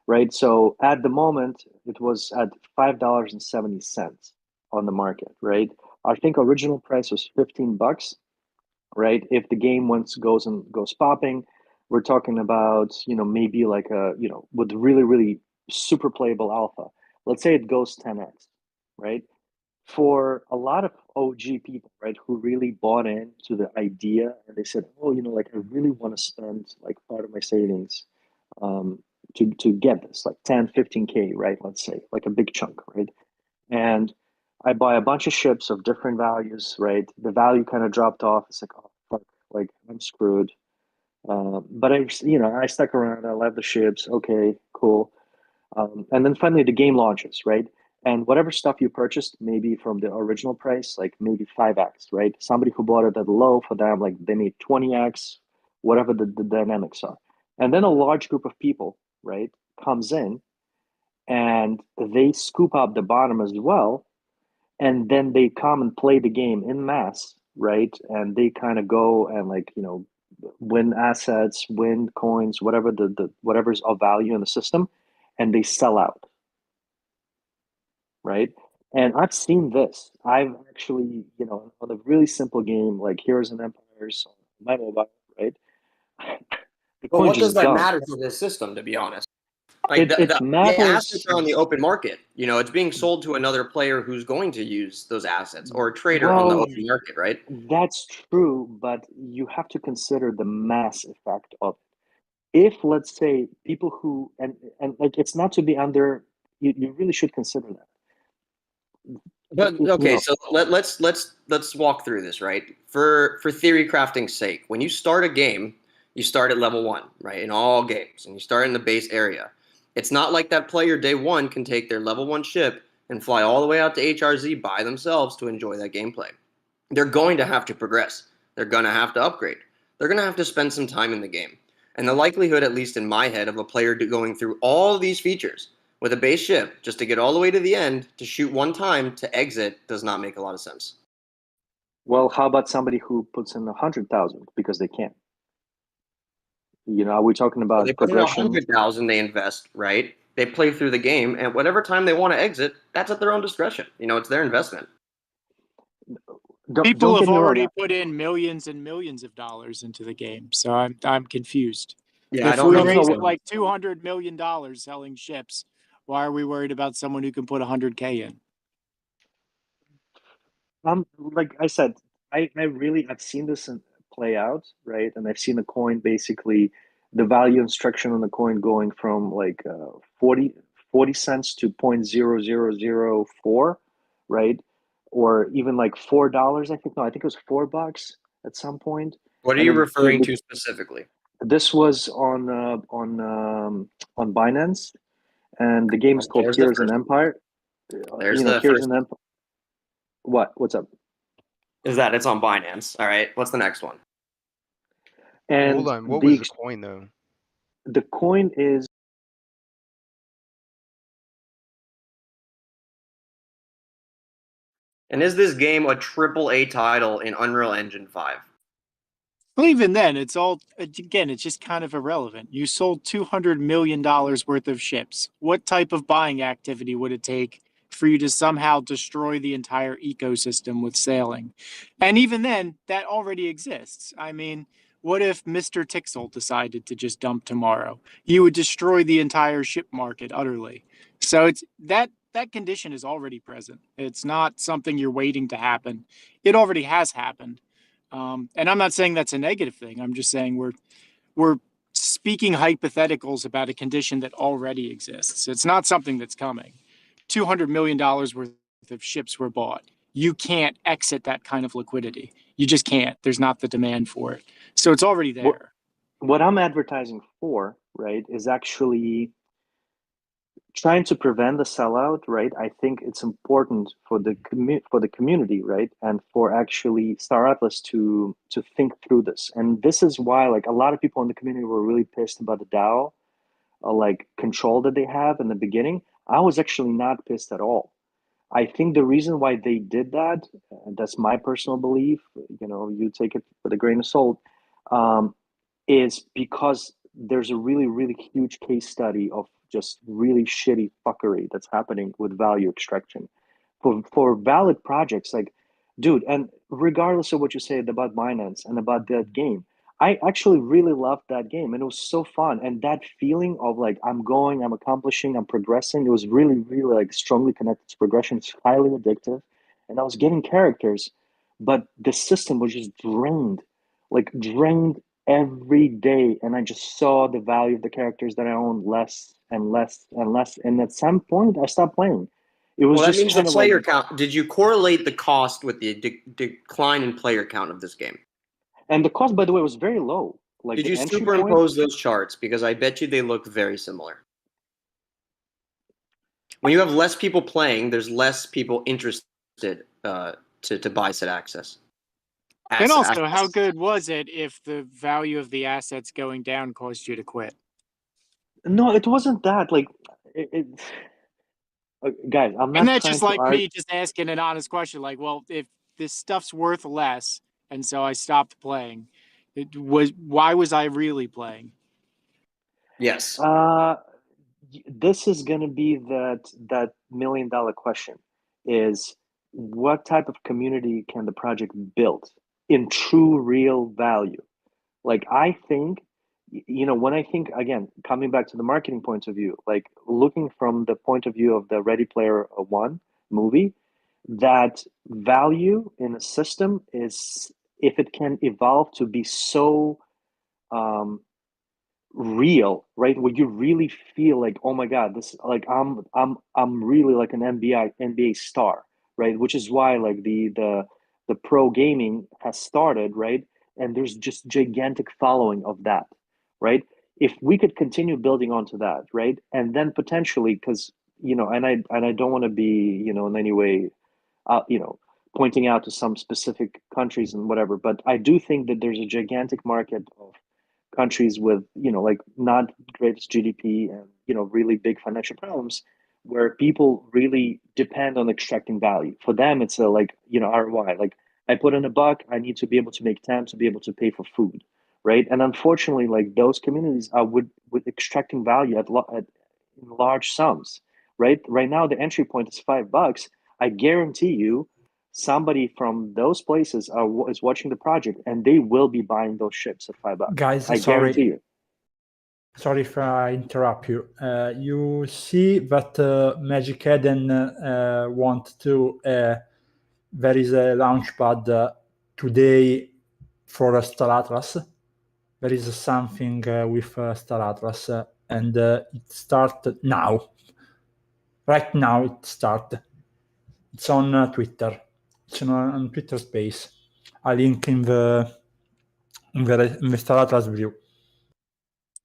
right? So at the moment, it was at $5.70 on the market, right? I think original price was 15 bucks, right? If the game once goes popping, we're talking about, maybe like a, with really, really super playable alpha. Let's say it goes 10x, right? For a lot of OG people, right, who really bought into the idea, and they said, oh, like, I really want to spend like part of my savings, to get this, like 10, 15K, right? Let's say, like a big chunk, right? And I buy a bunch of ships of different values, right? The value kind of dropped off. It's like, oh fuck, like I'm screwed. But I stuck around. I love the ships. Okay, cool. And then finally the game launches, right? And whatever stuff you purchased, maybe from the original price, like maybe 5x, right? Somebody who bought it at low, for them, like they made 20x, whatever the dynamics are. And then a large group of people, right, comes in and they scoop up the bottom as well. And then they come and play the game in mass, right? And they kind of go and like, win assets, win coins, whatever whatever's of value in the system, and they sell out, right? And I've seen this. I've actually, on a really simple game like Heroes and Empires on my mobile, right? The But coin what does just that dumped. matter for this system, to be honest? Like It the assets matters. are on the open market. It's being sold to another player who's going to use those assets, or a trader on the Well, open market, right? that's true, but you have to consider the mass effect of it. If, let's say, people who and like, it's not to be under, you really should consider that. But You okay, know, so let's walk through this, right? For theory crafting's sake, when you start a game, you start at level 1, right? In all games, and you start in the base area. It's not like that player day 1 can take their level 1 ship and fly all the way out to HRZ by themselves to enjoy that gameplay. They're going to have to progress. They're going to have to upgrade. They're going to have to spend some time in the game. And the likelihood, at least in my head, of a player going through all of these features with a base ship just to get all the way to the end, to shoot one time, to exit, does not make a lot of sense. well, how about somebody who puts in 100,000 because they can? Are we talking So about they put in progression? 100,000, they invest, right? They play through the game, and whatever time they want to exit, that's at their own discretion. It's their investment. Don't People get have me wrong. already put in millions and millions of dollars into the game, so I'm confused. Yeah, I If don't we know. raised no. like $200 million selling ships, why are we worried about someone who can put 100K in? Like I said, I've seen this play out, right? And I've seen the coin, basically the value instruction on the coin going from like 40 cents to 0.0004, right? Or even like $4. I think, no, I think it was $4 at some point. What are And you then referring to specifically? this was on Binance, and the game is called There's the Heroes and first. Empire. There's the Heroes first. and Empire. What's up? Is that it's on Binance? All right. What's the next one? And Hold on, what was the coin though? the coin is And is this game a AAA title in Unreal Engine 5? Well, even then, it's just kind of irrelevant. You sold $200 million worth of ships. What type of buying activity would it take for you to somehow destroy the entire ecosystem with sailing? And even then, that already exists. I mean, what if Mr. Tixel decided to just dump tomorrow? You would destroy the entire ship market utterly. So it's that condition is already present. It's not something you're waiting to happen. It already has happened. And I'm not saying that's a negative thing. I'm just saying we're speaking hypotheticals about a condition that already exists. It's not something that's coming. $200 million worth of ships were bought. You can't exit that kind of liquidity. You just can't. There's not the demand for it. So it's already there. what I'm advertising for, right, is actually trying to prevent the sellout, right? I think it's important for the community, right, and for actually Star Atlas to think through this. And this is why, like, a lot of people in the community were really pissed about the DAO, like control that they have in the beginning. I was actually not pissed at all. I think the reason why they did that, and that's my personal belief, you take it with a grain of salt, um, is because there's a really, really huge case study of just really shitty fuckery that's happening with value extraction for valid projects. Like, dude, and regardless of what you said about Binance and about that game, I actually really loved that game, and it was so fun. And that feeling of like I'm accomplishing, I'm progressing. It was really, really like strongly connected to progression. It's highly addictive, and I was getting characters, but the system was just drained, like drained every day, and I just saw the value of the characters that I own less and less and less. And at some point, I stopped playing. It was Well, that just means the kind of like, player count. Did you correlate the cost with the decline in player count of this game? and the cost, by the way, was very low. Like Did the you entry point. superimpose those charts? Because I bet you they look very similar. When you have less people playing, there's less people interested to buy said access. And also, how good was it if the value of the assets going down caused you to quit? No, it wasn't that. Like, guys, I'm And not that's trying just to like argue. me just asking an honest question, like, well, if this stuff's worth less, and so I stopped playing, why was I really playing? Yes. This is going to be that $1 million question: is what type of community can the project build in true real value? Like, I think, when I think, again, coming back to the marketing point of view, like looking from the point of view of the Ready Player One movie, that value in a system is if it can evolve to be so um, real, right? Where you really feel like, oh my God, this, like, I'm really like an NBA star, right? Which is why like the pro gaming has started, right? And there's just gigantic following of that, right? If we could continue building onto that, right? And then potentially, because and I don't want to be, in any way, pointing out to some specific countries and whatever, but I do think that there's a gigantic market of countries with, like, not greatest GDP and, really big financial problems, where people really depend on extracting value. For them, it's a, like, ROI. Like, I put in $1, I need to be able to make 10 to be able to pay for food, right? And unfortunately, like, those communities are with extracting value at in large sums, right? Right now, the entry point is $5. I guarantee you, somebody from those places is watching the project, and they will be buying those ships at $5. Guys, I guarantee you. Sorry if I interrupt you. You see that Magic Eden want to. There is a launchpad today for Star Atlas. There is something with Star Atlas, and it started now. Right now, it started. It's on Twitter. It's on Twitter Space. A link in the Star Atlas view.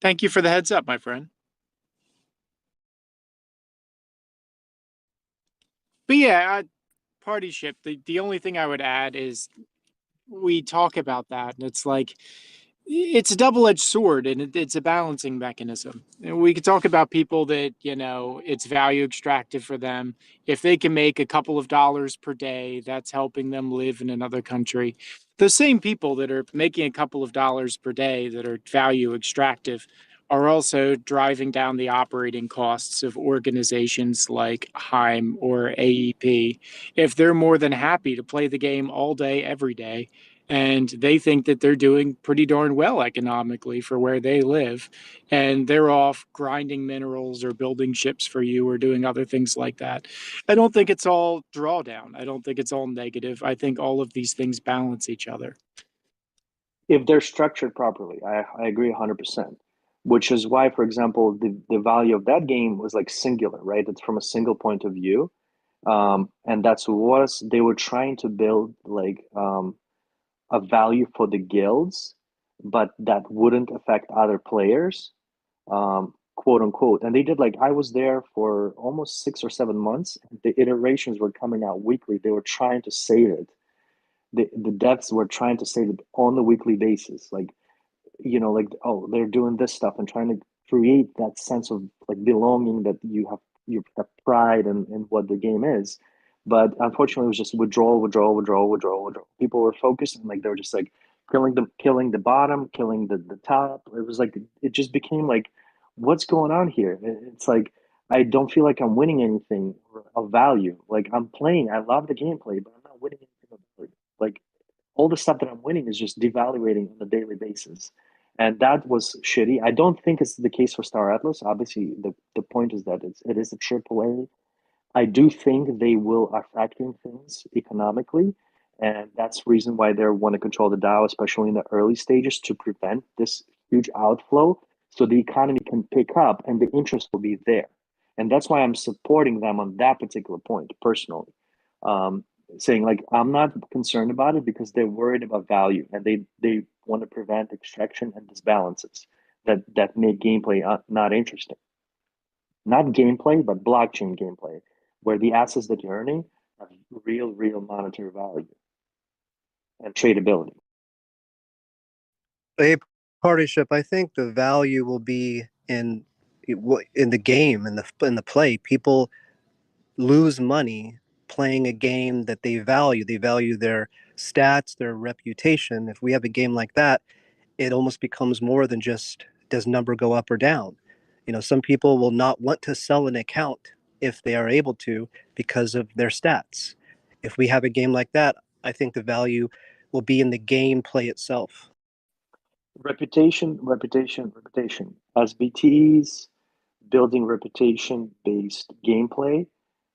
Thank you for the heads up, my friend. But yeah, party ship. The only thing I would add is we talk about that, and it's like it's a double-edged sword, and it's a balancing mechanism. And we could talk about people that, it's value extractive for them. If they can make a couple of dollars per day, that's helping them live in another country. The same people that are making a couple of dollars per day that are value extractive are also driving down the operating costs of organizations like Heim or AEP. If they're more than happy to play the game all day, every day, and they think that they're doing pretty darn well economically for where they live, and they're off grinding minerals or building ships for you or doing other things like that. I don't think it's all drawdown. I don't think it's all negative. I think all of these things balance each other. If they're structured properly, I agree 100%. Which is why, for example, the value of that game was like singular, right? It's from a single point of view. And that's what they were trying to build, like, a value for the guilds, but that wouldn't affect other players, quote unquote. And they did, like, I was there for almost 6 or 7 months. The iterations were coming out weekly. They were trying to save it. The devs were trying to save it on the weekly basis. Like, like, oh, they're doing this stuff and trying to create that sense of like belonging, that you have pride in what the game is. But unfortunately, it was just withdrawal. People were focused, and like they were just like killing the bottom, killing the top. It was like it just became like, what's going on here? It's like, I don't feel like I'm winning anything of value. Like, I'm playing, I love the gameplay, but I'm not winning anything of value. Like, all the stuff that I'm winning is just devaluating on a daily basis. And that was shitty. I don't think it's the case for Star Atlas. Obviously, the point is that it is a AAA. I do think they will are factoring things economically, And that's the reason why they want to control the DAO, especially in the early stages, to prevent this huge outflow so the economy can pick up and the interest will be there. And that's why I'm supporting them on that particular point personally. Saying like, I'm not concerned about it because they're worried about value and they want to prevent extraction and disbalances that make gameplay not interesting. Not gameplay, but blockchain gameplay, where the assets that you're earning have real monetary value and tradability. A partnership, I think the value will be in the game, in the play. People lose money playing a game that they value. They value their stats, their reputation. If we have a game like that, it almost becomes more than just does number go up or down. You know, some people will not want to sell an account if they are able to because of their stats. If we have a game like that, I think the value will be in the gameplay itself. Reputation. As BTEs, building reputation based gameplay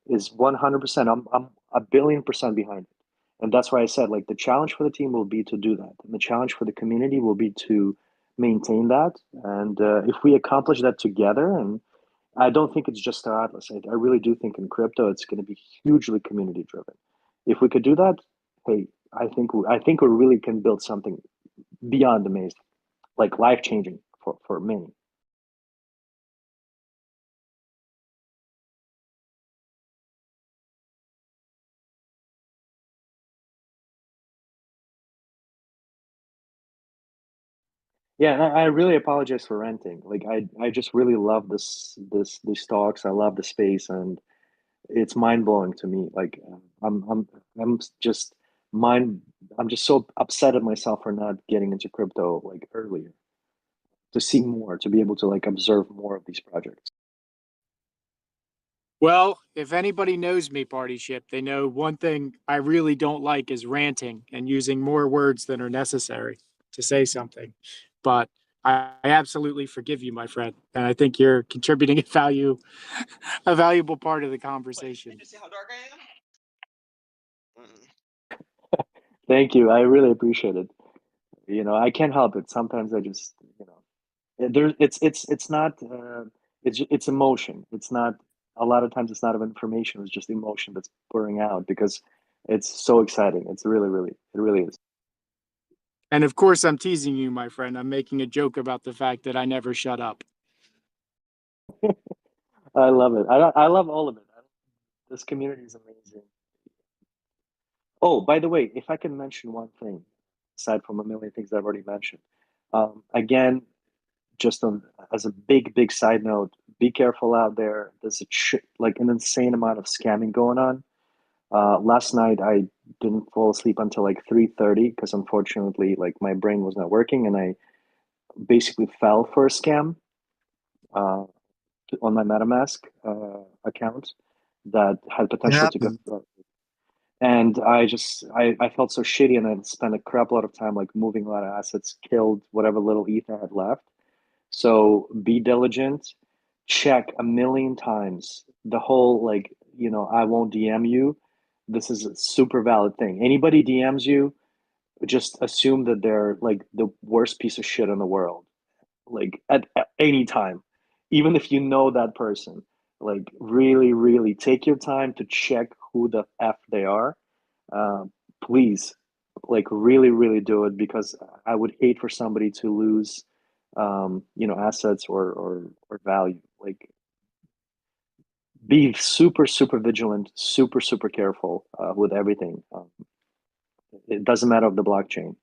is 100%. I'm a billion percent behind it. And that's why I said, like, the challenge for the team will be to do that. And the challenge for the community will be to maintain that. And if we accomplish that together, and I don't think it's just Star Atlas, I really do think in crypto, it's going to be hugely community driven. If we could do that, hey, I think we really can build something beyond amazing, like life changing for many. Yeah, and I really apologize for renting. Like I just really love these talks. I love the space, and it's mind blowing to me. Like I'm just mind. I'm just so upset at myself for not getting into crypto like earlier, to see more, to be able to like observe more of these projects. Well, if anybody knows me, Party Ship, they know one thing I really don't like is ranting and using more words than are necessary to say something. But I absolutely forgive you, my friend, and I think you're contributing a valuable part of the conversation. See how dark I am? Thank you. I really appreciate it. You know, I can't help it. Sometimes I just, you know, it's not it's emotion. It's not, a lot of times it's not of information. It's just emotion that's pouring out because it's so exciting. It's it really is. And of course, I'm teasing you, my friend. I'm making a joke about the fact that I never shut up. I love it. I love all of it. This community is amazing. Oh, by the way, if I can mention one thing, aside from a million things I've already mentioned, again, just on as a big side note, be careful out there. There's like an insane amount of scamming going on. Last night I didn't fall asleep until like 3:30 because unfortunately, like my brain was not working, and I basically fell for a scam uh, on my MetaMask account that had It potential to go. happened. And I felt so shitty, and I spent a crap lot of time like moving a lot of assets, killed whatever little ETH I had left. So be diligent, check a million times. The whole like, you know, I won't DM you. This is a super valid thing. Anybody DMs you, just assume that they're like the worst piece of shit in the world. Like at any time, even if you know that person, like really take your time to check who the F they are. Uh, Please, like really do it, because I would hate for somebody to lose you know, assets or value. Like be super vigilant, super careful with everything. It doesn't matter of the blockchain.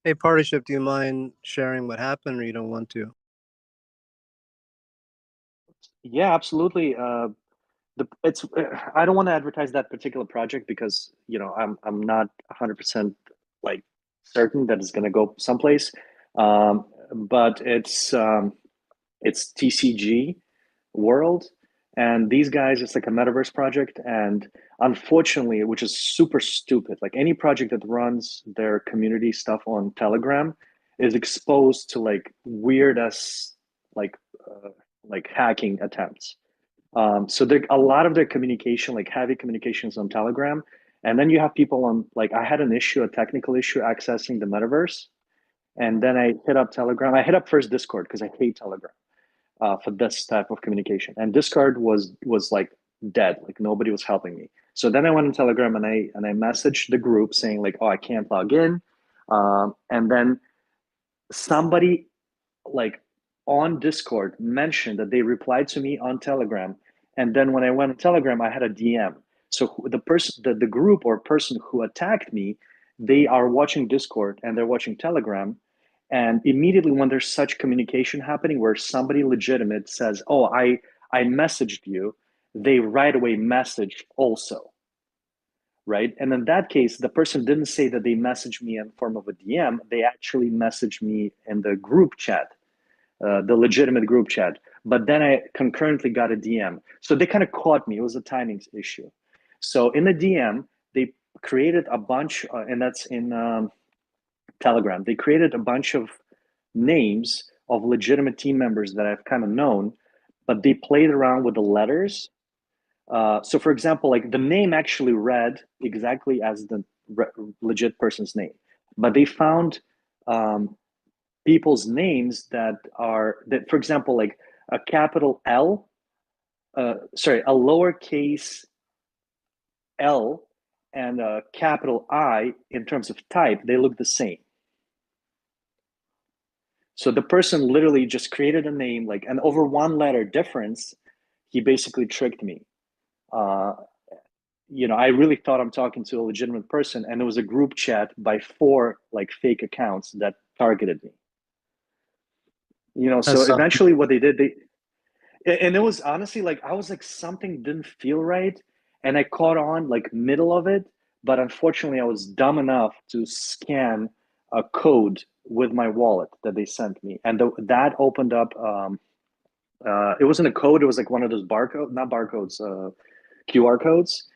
Hey, partnership, do you mind sharing what happened, or you don't want to? Yeah, absolutely. It's I don't want to advertise that particular project because, you know, I'm not 100% like certain that it's going to go someplace. But it's TCG World, and these guys, it's like a metaverse project, and unfortunately, which is super stupid, like any project that runs their community stuff on Telegram is exposed to like weird as like uh, like hacking attempts. So there, a lot of their communication, like heavy communications on Telegram, And then you have people on, like, I had a technical issue accessing the metaverse. And then I hit up Telegram. I hit up first Discord because I hate Telegram for this type of communication. And Discord was like dead, like nobody was helping me. So then I went on Telegram and I messaged the group saying like, oh, I can't log in. And then somebody like on Discord mentioned that they replied to me on Telegram. And then when I went on Telegram, I had a DM. So the person, the group or person who attacked me, they are watching Discord and they're watching Telegram. And immediately when there's such communication happening where somebody legitimate says, oh, I messaged you, they right away message also. Right. And in that case, the person didn't say that they messaged me in form of a DM. They actually messaged me in the group chat, the legitimate group chat. But then I concurrently got a DM. So they kind of caught me. It was a timing issue. So in the DM, they created a bunch, and that's in Telegram. They created a bunch of names of legitimate team members that I've kind of known, but they played around with the letters. So for example, like the name actually read exactly as the legit person's name, but they found people's names that, for example, like a capital L, a lowercase L and a capital I in terms of type, they look the same. So the person literally just created a name, like, and over one letter difference, he basically tricked me. I really thought I'm talking to a legitimate person, and it was a group chat by 4 like fake accounts that targeted me. So eventually what they did, and it was honestly like, I was like, something didn't feel right. And I caught on like middle of it, but unfortunately I was dumb enough to scan a code with my wallet that they sent me. And that opened up, it wasn't a code, it was like one of those not barcodes, QR codes.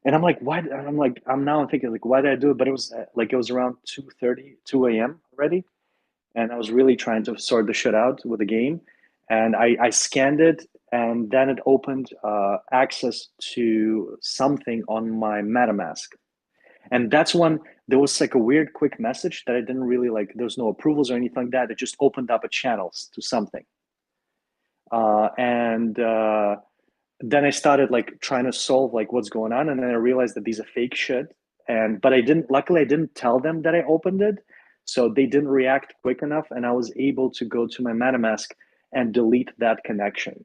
And I'm like, why? And I'm thinking like, why did I do it? But it was like, it was around 2 a.m. already. And I was really trying to sort the shit out with the game. And I scanned it, and then it opened access to something on my MetaMask. And that's when there was like a weird quick message that I didn't really like. There was no approvals or anything like that. It just opened up a channel to something. And then I started like trying to solve like what's going on. And then I realized that these are fake shit. But luckily I didn't tell them that I opened it. So they didn't react quick enough, and I was able to go to my MetaMask and delete that connection.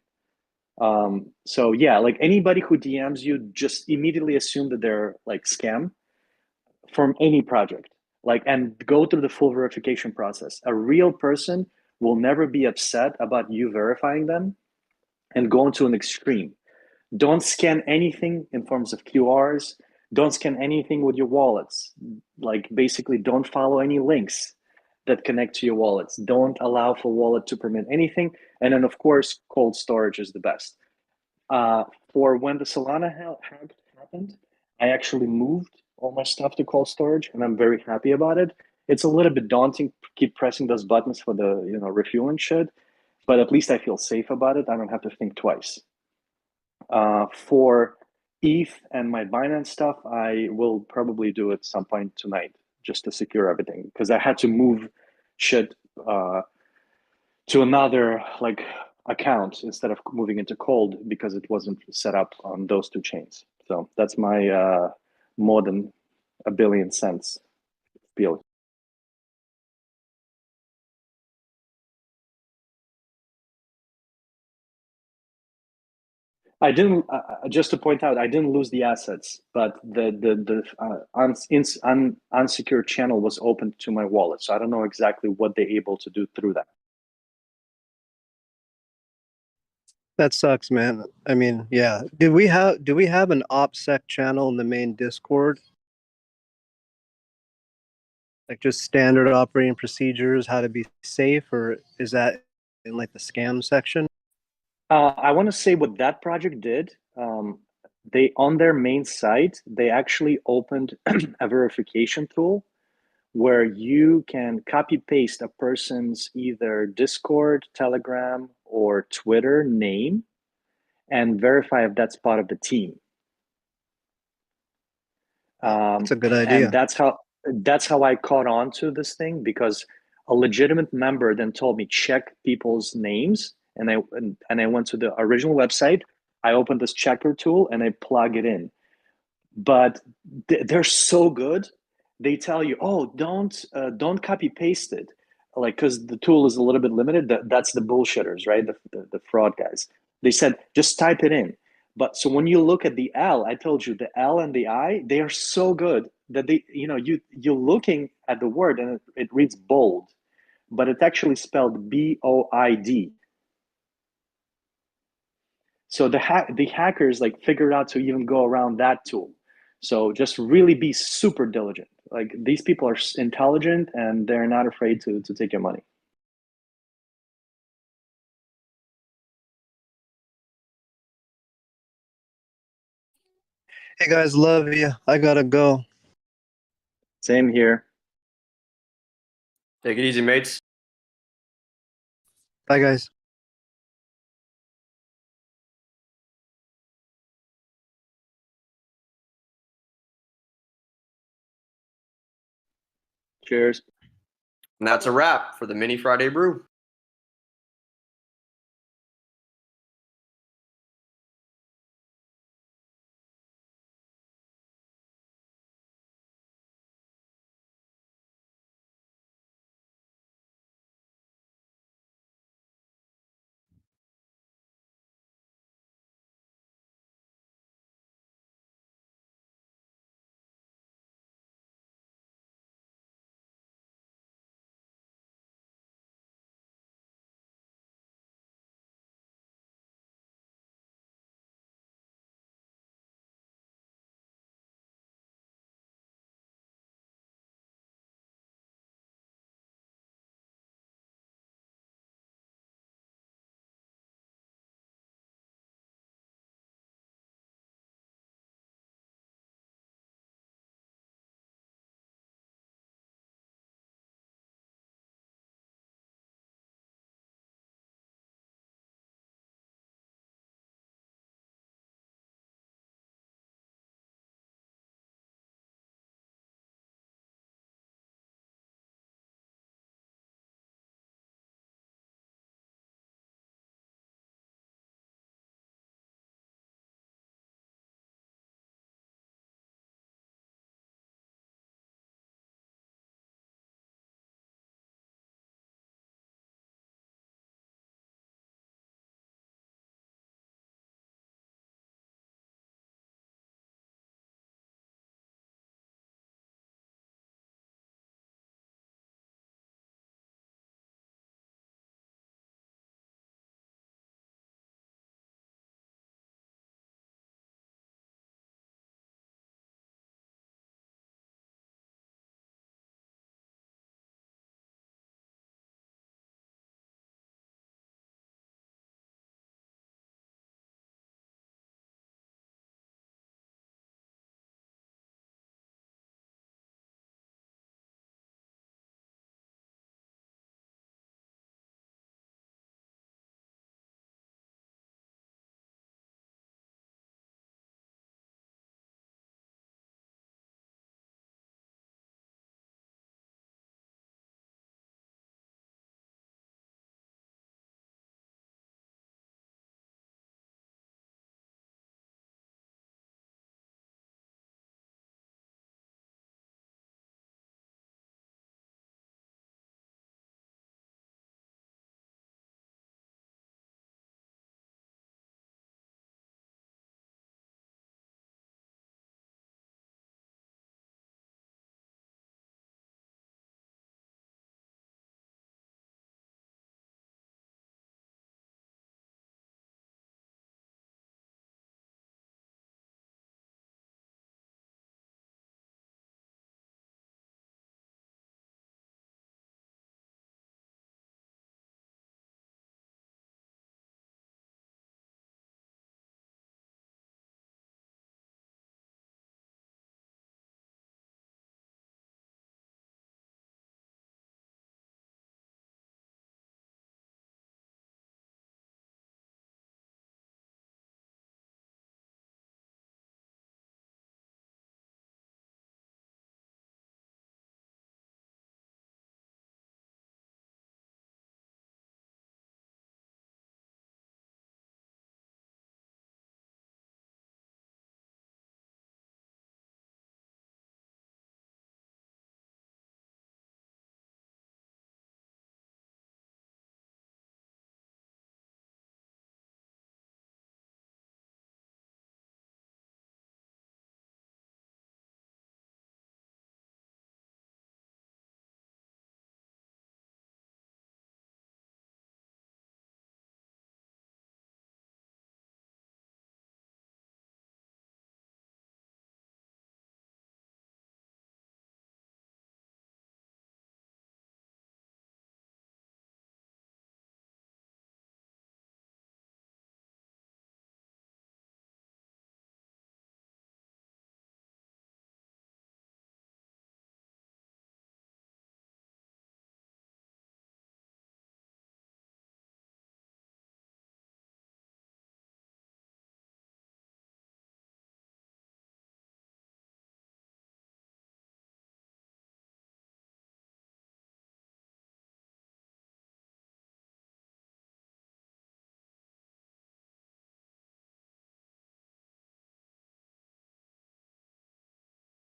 So yeah, like anybody who DMs you, just immediately assume that they're like scam from any project, and go through the full verification process. A real person will never be upset about you verifying them and going to an extreme. Don't scan anything in forms of QRs. Don't scan anything with your wallets. Like basically don't follow any links that connect to your wallets. Don't allow for wallet to permit anything. And then of course, cold storage is the best. For when the Solana hack happened, I actually moved all my stuff to cold storage, and I'm very happy about it. It's a little bit daunting to keep pressing those buttons for the refueling shit, but at least I feel safe about it. I don't have to think twice. For ETH and my Binance stuff, I will probably do it some point tonight just to secure everything, because I had to move shit to another like account instead of moving into cold because it wasn't set up on those two chains. So that's my more than $1 billion deal. I didn't. Just to point out, I didn't lose the assets, but the unsecured channel was open to my wallet, so I don't know exactly what they're able to do through that. That sucks, man. I mean, yeah. Do we have an OPSEC channel in the main Discord? Like just standard operating procedures, how to be safe, or is that in like the scam section? I want to say what that project did. They on their main site, they actually opened a verification tool where you can copy paste a person's either Discord, Telegram, or Twitter name and verify if that's part of the team. That's a good And idea. that's how I caught on to this thing, because a legitimate member then told me check people's names, and I went to the original website. I opened this checker tool and I plug it in. But they're so good. They tell you, oh, don't copy paste it, like, because the tool is a little bit limited. That's the bullshitters, right? The fraud guys. They said just type it in. But so when you look at the L, I told you the L and the I, they are so good that you're looking at the word and it reads bold, but it's actually spelled BOID. So the hackers like figured out to even go around that tool. So just really be super diligent. Like, these people are intelligent and they're not afraid to take your money. Hey guys, love you. I gotta go. Same here. Take it easy, mates. Bye guys. Cheers. And that's a wrap for the Mini Friday Brew.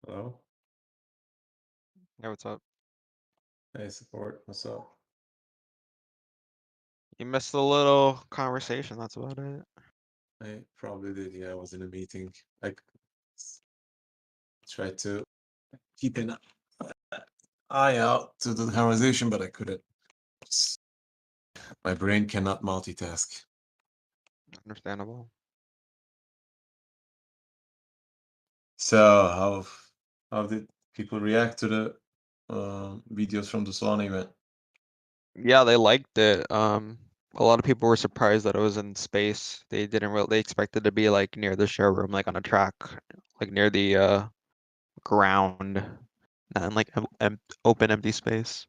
Hello? Yeah, what's up? Hey, support. What's up? You missed a little conversation, that's about it. I probably did. Yeah, I was in a meeting. I tried to keep an eye out to the conversation, but I couldn't. My brain cannot multitask. Understandable. So how did people react to the videos from the Solana event? Yeah, they liked it. A lot of people were surprised that it was in space. They didn't really, they expected to be like near the showroom, like on a track, like near the ground, and like open empty space.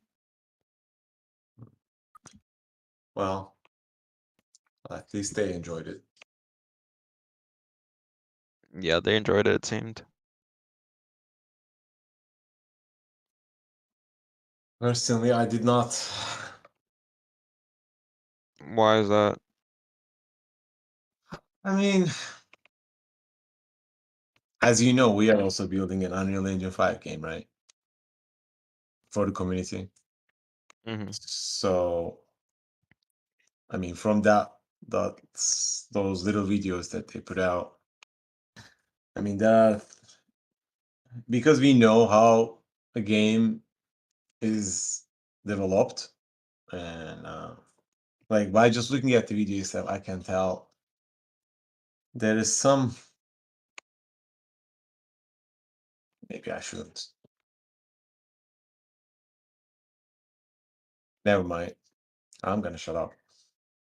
Well, at least they enjoyed it. Yeah, they enjoyed it, it seemed. Personally, I did not. Why is that? I mean, as you know, we are also building an Unreal Engine 5 game, right? For the community. Mm-hmm. So, I mean, from those little videos that they put out, I mean, because we know how a game is developed, and like by just looking at the video stuff, I can tell there is some. Maybe I shouldn't. Never mind. I'm gonna shut up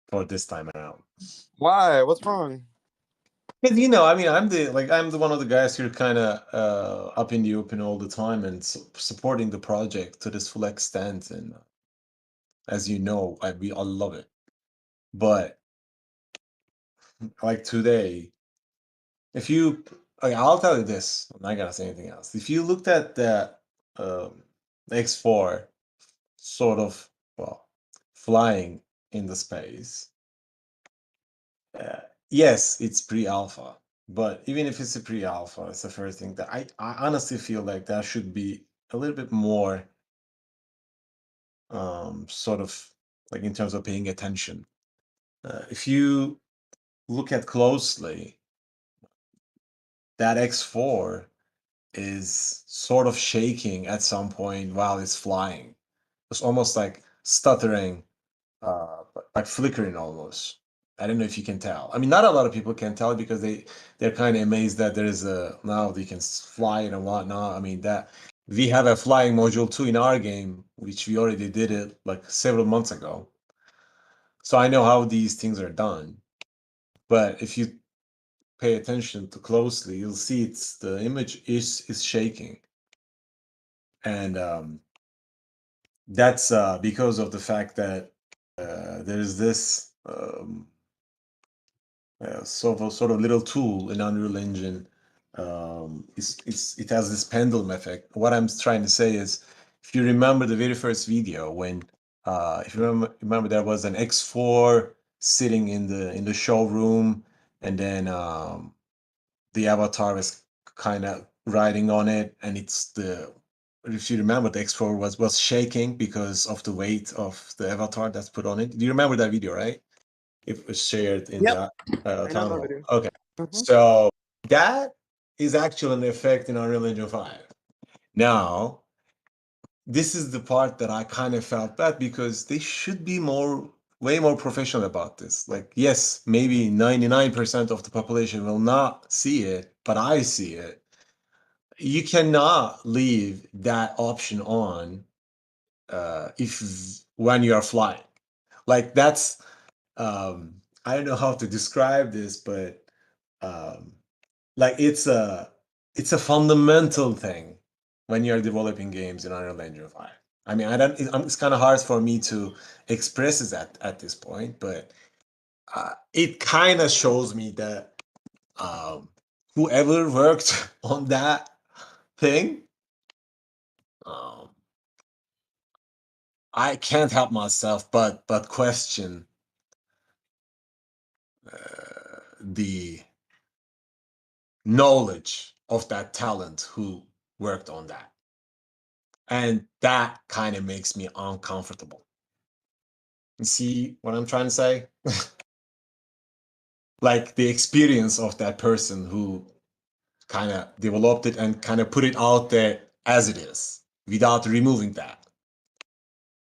for this time around. Why? What's wrong? Because I mean, I'm the one of the guys who are kind of up in the open all the time and supporting the project to this full extent, and as you know, I love it. But like today, if you, I'll tell you this, I'm not gonna say anything else. If you looked at that X4 sort of, well, flying in the space, yes, it's pre-alpha, but even if it's a pre-alpha, it's the first thing that I honestly feel like there should be a little bit more sort of like in terms of paying attention. If you look at closely, that X4 is sort of shaking at some point while it's flying. It's almost like stuttering, like flickering almost. I don't know if you can tell. I mean, not a lot of people can tell because they're kind of amazed that there is a now they can fly it and whatnot. I mean that we have a flying module too in our game, which we already did it like several months ago. So I know how these things are done. But if you pay attention to closely, you'll see the image is shaking, and that's because of the fact that there is this sort of little tool in Unreal Engine. It has this pendulum effect. What I'm trying to say is, if you remember the very first video when, if you remember there was an X4 sitting in the showroom, and then the avatar was kind of riding on it, and if you remember, the X4 was shaking because of the weight of the avatar that's put on it. Do you remember that video, right? It was shared in Yep. the I know town that hall. video. Okay, Mhm. so that is actually an effect in Unreal Engine 5. Now, this is the part that I kind of felt bad because they should be way more professional about this. Like, yes, maybe 99% of the population will not see it, but I see it. You cannot leave that option on if when you are flying. Like that's I don't know how to describe this, but um, like it's a fundamental thing when you're developing games in Unreal Engine 5. I mean, it's kind of hard for me to express it at this point, but it kind of shows me that whoever worked on that thing, um, I can't help myself but question the knowledge of that talent who worked on that. And that kind of makes me uncomfortable. You see what I'm trying to say? Like the experience of that person who kind of developed it and kind of put it out there as it is without removing that.